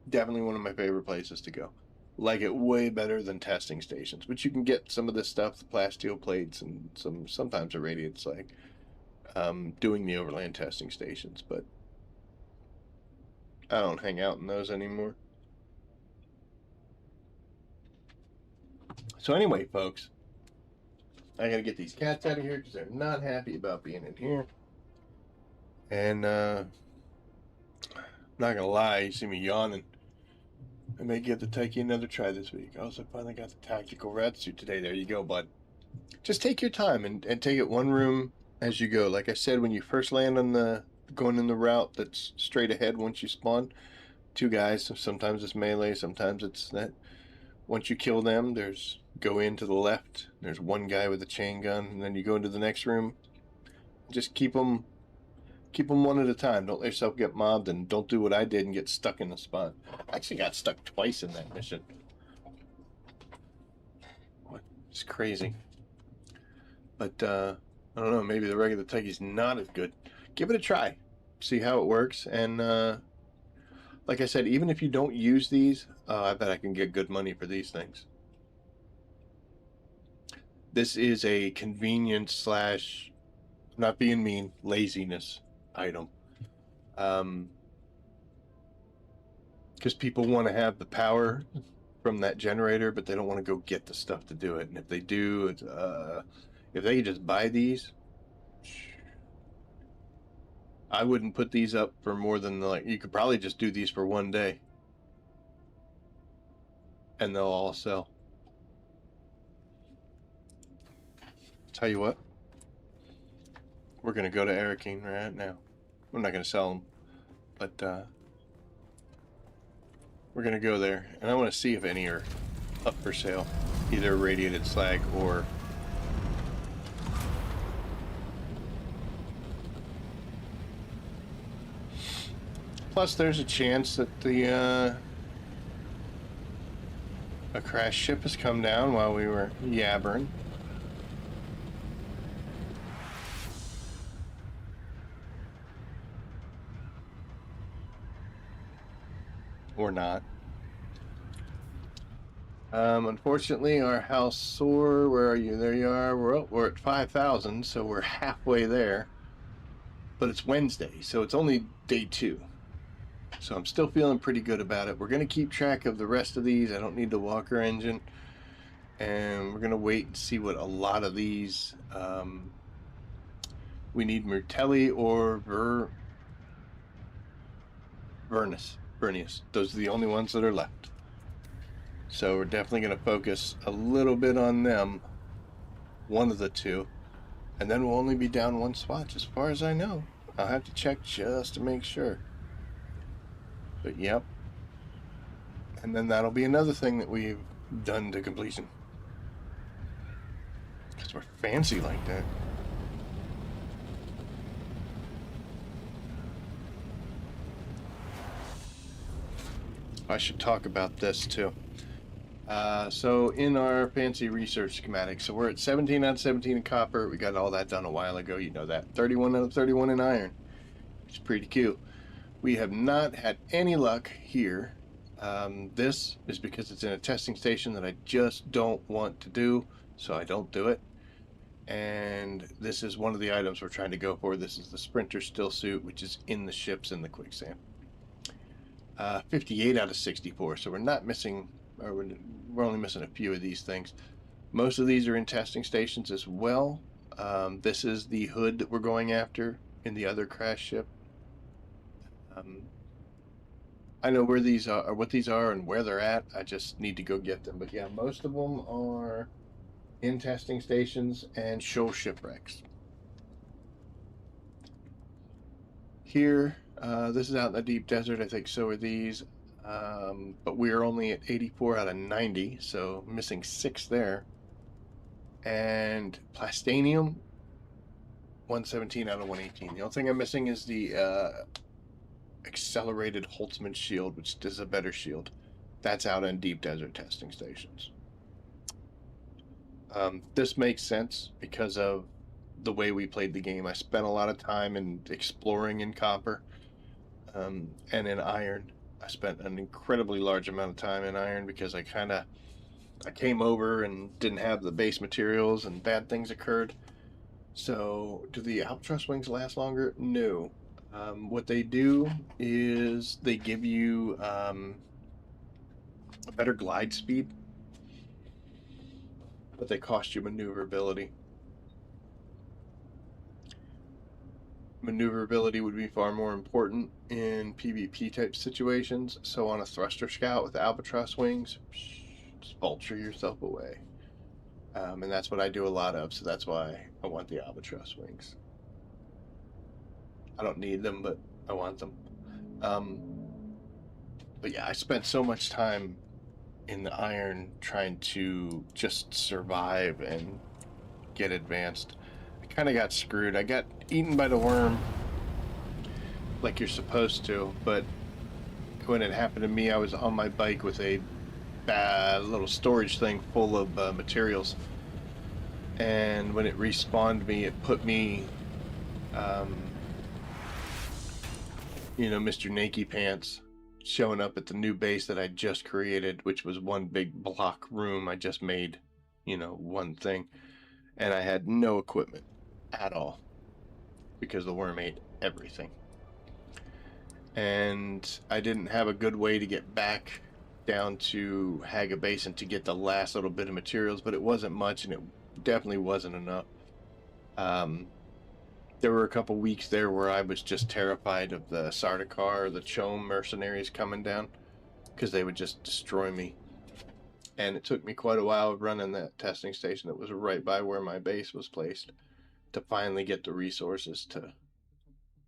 definitely one of my favorite places to go. Like it way better than testing stations. But you can get some of this stuff, the plasteel plates, and sometimes irradiates, like doing the overland testing stations. But I don't hang out in those anymore. So anyway, folks, I gotta get these cats out of here because they're not happy about being in here. And not gonna lie, you see me yawning. I may give the Tyche another try this week. I also finally got the tactical rat suit today. There you go, bud. Just take your time and take it one room as you go. Like I said, when you first land on the going in the route that's straight ahead once you spawn, 2 guys. Sometimes it's melee, sometimes it's that. Once you kill them, there's go in to the left. There's 1 guy with a chain gun, and then you go into the next room. Just keep them one at a time. Don't let yourself get mobbed, and don't do what I did and get stuck in the spot. I actually got stuck twice in that mission. What? It's crazy. But I don't know. Maybe the regular Tyche's not as good. Give it a try. See how it works. And like I said, even if you don't use these, I bet I can get good money for these things. This is a convenience slash, not being mean, laziness item. Because people want to have the power from that generator, but they don't want to go get the stuff to do it. And if they do, it's, if they could just buy these, I wouldn't put these up for more than, like, you could probably just do these for 1 day. And they'll all sell. Tell you what, we're going to go to Awakening right now. I'm not going to sell them, but we're going to go there. And I want to see if any are up for sale. Either radiated slag or... Plus, there's a chance that the a crashed ship has come down while we were yabbering. Or not. Unfortunately, our house soar. Where are you? There you are. We're at 5,000, so we're halfway there. But it's Wednesday, so it's only day 2. So I'm still feeling pretty good about it. We're going to keep track of the rest of these. I don't need the Walker engine. And we're going to wait and see what a lot of these... we need Murtelli or Vernius. Those are the only ones that are left. So we're definitely going to focus a little bit on them. One of the 2. And then we'll only be down 1 spot, as far as I know. I'll have to check just to make sure. But yep. And then that'll be another thing that we've done to completion. Because we're fancy like that. I should talk about this too. So in our fancy research schematics, so we're at 17 out of 17 in copper. We got all that done a while ago, you know that. 31 out of 31 in iron, which is pretty cute. We have not had any luck here. This is because it's in a testing station that I just don't want to do, so I don't do it. And this is one of the items we're trying to go for. This is the Sprinter still suit, which is in the ships in the quicksand. 58 out of 64, so we're not missing, or we're only missing a few of these things. Most of these are in testing stations as well. This is the hood that we're going after in the other crash ship. I know where these are, or what these are, and where they're at. I just need to go get them. But yeah, most of them are in testing stations and shoal shipwrecks. Here, this is out in the deep desert. I think so are these. But we are only at 84 out of 90, so missing 6 there. And Plastanium, 117 out of 118. The only thing I'm missing is the accelerated Holtzman shield, which is a better shield. That's out in deep desert testing stations. This makes sense because of the way we played the game. I spent a lot of time in exploring in copper and in iron. I spent an incredibly large amount of time in iron because I came over and didn't have the base materials and bad things occurred. So do the Albatross Wings last longer? No. What they do is they give you a better glide speed, but they cost you maneuverability. maneuverability would be far more important in PvP type situations. So on a thruster scout with Albatross Wings, just vulture yourself away. And that's what I do a lot of, so that's why I want the Albatross Wings. I don't need them, but I want them. But yeah, I spent so much time in the iron trying to just survive and get advanced. I kind of got screwed. I got eaten by the worm like you're supposed to, but when it happened to me, I was on my bike with a little storage thing full of materials, and when it respawned me, it put me you know, Mr. Nakey Pants showing up at the new base that I just created, which was one big block room I just made, you know, one thing, and I had no equipment at all because the worm ate everything, and I didn't have a good way to get back down to Haga Basin to get the last little bit of materials, but it wasn't much, and it definitely wasn't enough. There were a couple weeks there where I was just terrified of the Sardaukar or the Chom mercenaries coming down, because they would just destroy me. And it took me quite a while running that testing station that was right by where my base was placed to finally get the resources to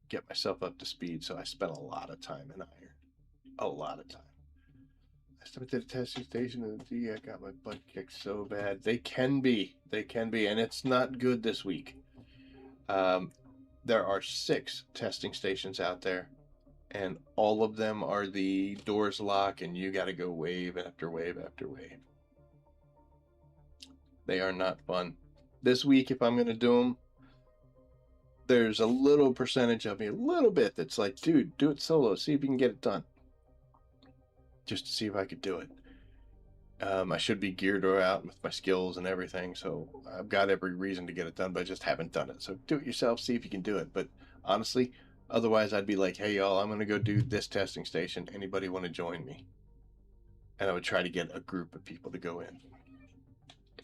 get myself up to speed. So I spent a lot of time in iron. A lot of time. I stepped at the testing station and I got my butt kicked so bad. They can be. And it's not good this week. There are 6 testing stations out there, and all of them are the doors lock, and you got to go wave after wave after wave. They are not fun. This week, if I'm going to do them, there's a little percentage of me, a little bit, that's like, dude, do it solo. See if you can get it done. Just to see if I could do it. I should be geared out with my skills and everything, so I've got every reason to get it done, but I just haven't done it. So do it yourself, see if you can do it. But honestly, otherwise I'd be like, hey y'all, I'm going to go do this testing station. Anybody want to join me? And I would try to get a group of people to go in.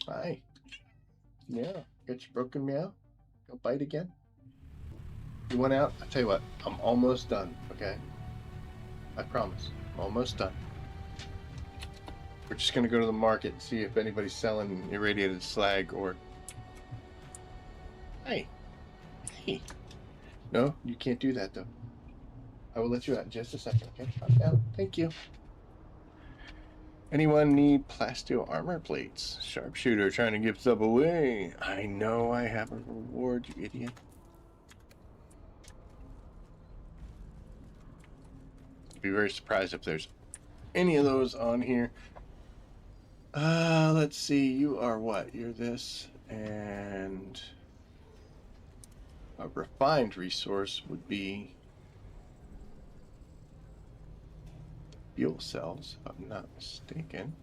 Hi. Yeah, got your broken meow? Go bite again? You went out? I'll tell you what, I'm almost done, okay? I promise. I'm almost done. We're just going to go to the market and see if anybody's selling irradiated slag or... Hey. Hey. No, you can't do that, though. I will let you out in just a second, okay? Calm down. Thank you. Anyone need plasteel armor plates? Sharpshooter trying to give stuff away. I know I have a reward, you idiot. I'd be very surprised if there's any of those on here. Let's see. You are what? You're this, and a refined resource would be fuel cells, if I'm not mistaken.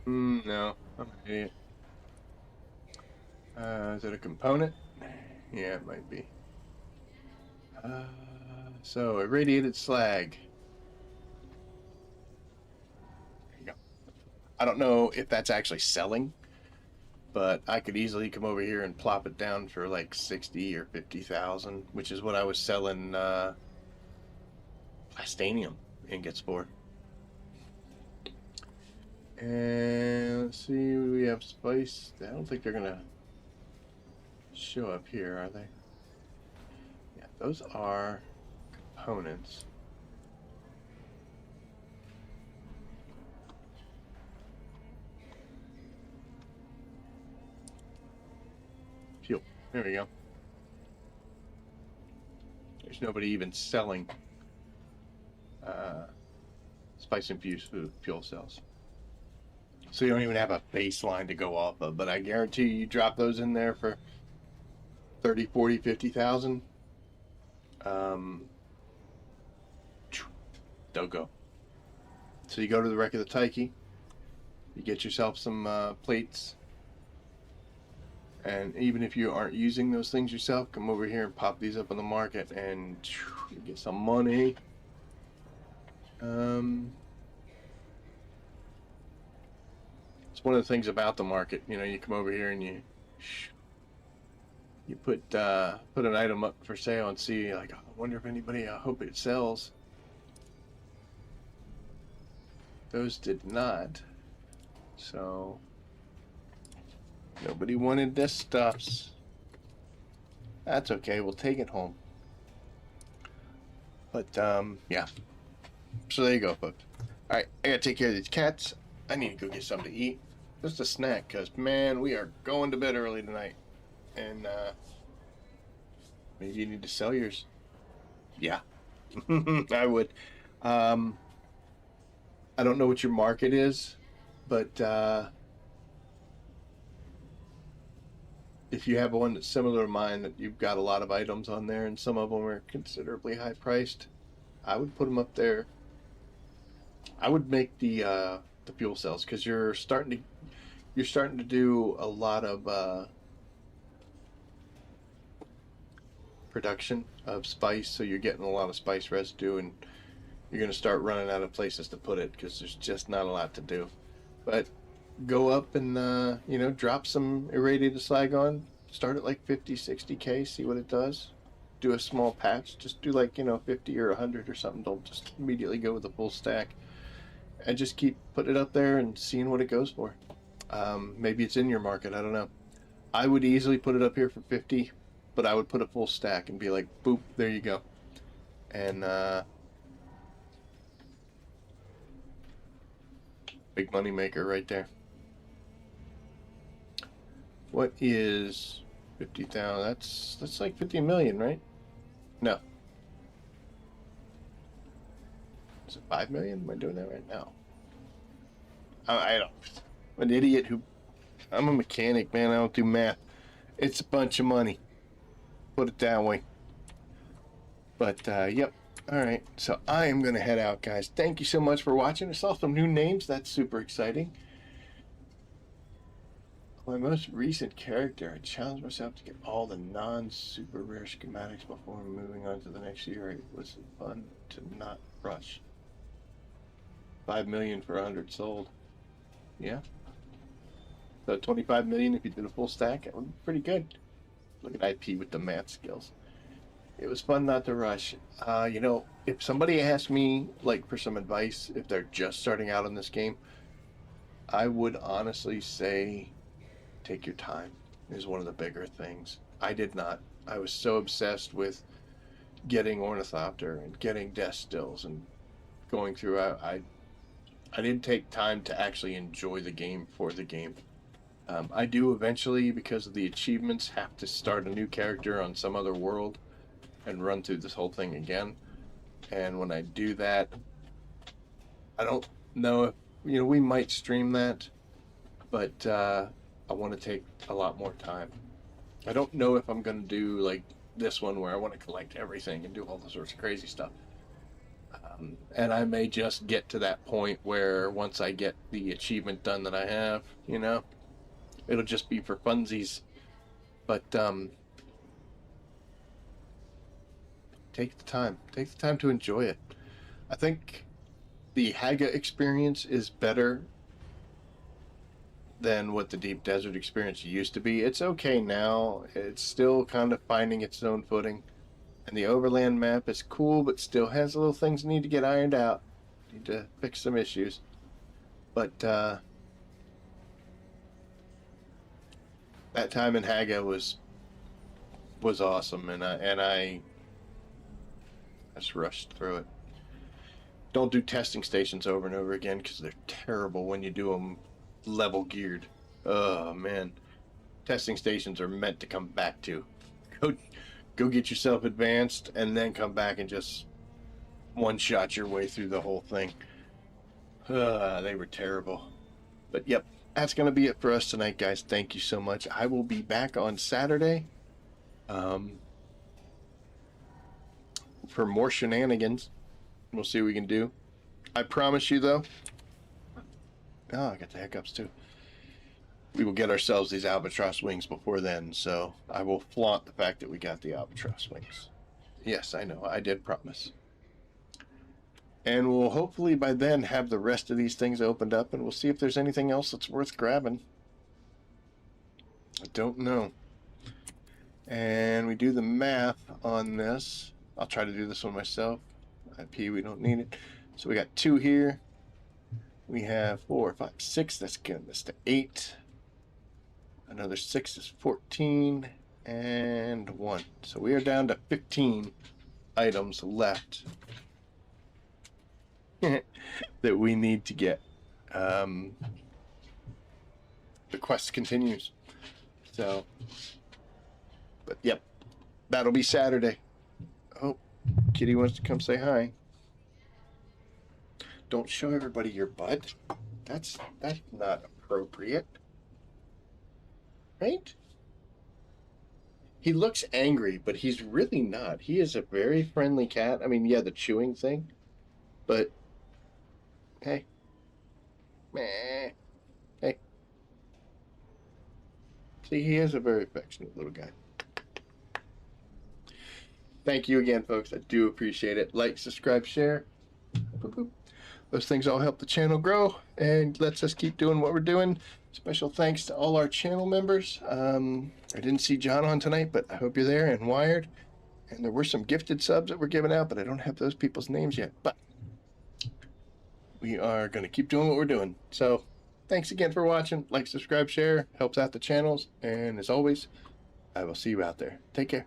No, I'm an idiot. Is it a component? Yeah, it might be. So irradiated slag. There you go. I don't know if that's actually selling, but I could easily come over here and plop it down for like 60 or 50,000, which is what I was selling plastanium ingots for. And let's see, we have spice. I don't think they're gonna show up here, are they? Yeah, those are components. Fuel. There we go. There's nobody even selling spice infused fuel cells. So you don't even have a baseline to go off of, but I guarantee you drop those in there for 30, 40, 50,000. They'll go. So you go to the wreck of the Taiki, you get yourself some plates, and even if you aren't using those things yourself, come over here and pop these up on the market and you get some money. It's one of the things about the market. You know, you come over here and you put an item up for sale and see, like, oh, I wonder if anybody, I hope it sells. Those did not. So nobody wanted this stuffs. That's okay, we'll take it home. But yeah. So there you go, folks. Alright, I gotta take care of these cats. I need to go get something to eat. Just a snack, because man, we are going to bed early tonight. And maybe you need to sell yours. Yeah. I would. I don't know what your market is, but if you have one that's similar to mine, that you've got a lot of items on there and some of them are considerably high priced, I would put them up there. I would make the fuel cells, because you're starting to do a lot of production of spice, so you're getting a lot of spice residue, and you're going to start running out of places to put it because there's just not a lot to do. But go up and you know, drop some irradiated slag on, start at like 50, 60k, see what it does. Do a small patch, just do like, you know, 50 or 100 or something. Don't just immediately go with a full stack, and just keep putting it up there and seeing what it goes for. Maybe it's in your market, I don't know. I would easily put it up here for 50, but I would put a full stack and be like, boop, there you go. And big money maker right there. What is 50,000? That's like 50 million, right? No. Is it 5 million? Am I doing that right now? I don't. I'm an idiot who. I'm a mechanic, man. I don't do math. It's a bunch of money. Put it that way. But yep. All right. So I am gonna head out, guys. Thank you so much for watching. I saw some new names. That's super exciting. My most recent character, I challenged myself to get all the non-super rare schematics before moving on to the next year. It was fun to not rush. 5 million for 100 sold. Yeah. So 25 million if you did a full stack. That would be pretty good. Look at IP with the math skills. It was fun not to rush. You know, if somebody asked me, like, for some advice, if they're just starting out in this game, I would honestly say take your time is one of the bigger things. I did not. I was so obsessed with getting Ornithopter and getting Death Stills and going through. I didn't take time to actually enjoy the game for the game. I do eventually, because of the achievements, have to start a new character on some other world and run through this whole thing again. And when I do that, I don't know if, you know, we might stream that, but I want to take a lot more time. I don't know if I'm going to do like this one where I want to collect everything and do all the sorts of crazy stuff. And I may just get to that point where once I get the achievement done that I have, you know, it'll just be for funsies. But take the time. Take the time to enjoy it. I think the Haga experience is better than what the Deep Desert experience used to be. It's okay now. It's still kind of finding its own footing. And the overland map is cool, but still has little things that need to get ironed out. Need to fix some issues. But that time in Haga was awesome, and I just rushed through it. Don't do testing stations over and over again, because they're terrible when you do them level geared. Oh man, testing stations are meant to come back to. Go get yourself advanced and then come back and just one shot your way through the whole thing. They were terrible. But yep, that's gonna be it for us tonight, guys. Thank you so much. I will be back on Saturday for more shenanigans. We'll see what we can do. I promise you though, oh, I got the hiccups too. We will get ourselves these Albatross Wings before then, so I will flaunt the fact that we got the Albatross Wings. Yes, I know, I did promise. And we'll hopefully by then have the rest of these things opened up, and we'll see if there's anything else that's worth grabbing. I don't know. And we do the math on this. I'll try to do this one myself. IP, we don't need it. So we got 2 here. We have 4, 5, 6. That's getting us to 8. Another 6 is 14. And 1. So we are down to 15 items left that we need to get. The quest continues. So, but yep, that'll be Saturday. Oh, Kitty wants to come say hi. Don't show everybody your butt. That's not appropriate. Right? He looks angry, but he's really not. He is a very friendly cat. I mean, yeah, the chewing thing. But, hey. Meh. Hey. See, he is a very affectionate little guy. Thank you again, folks. I do appreciate it. Like, subscribe, share. Boop, boop. Those things all help the channel grow and lets us keep doing what we're doing. Special thanks to all our channel members. I didn't see John on tonight, but I hope you're there, and Wired. And there were some gifted subs that were given out, but I don't have those people's names yet. But we are going to keep doing what we're doing. So thanks again for watching. Like, subscribe, share. Helps out the channels. And as always, I will see you out there. Take care.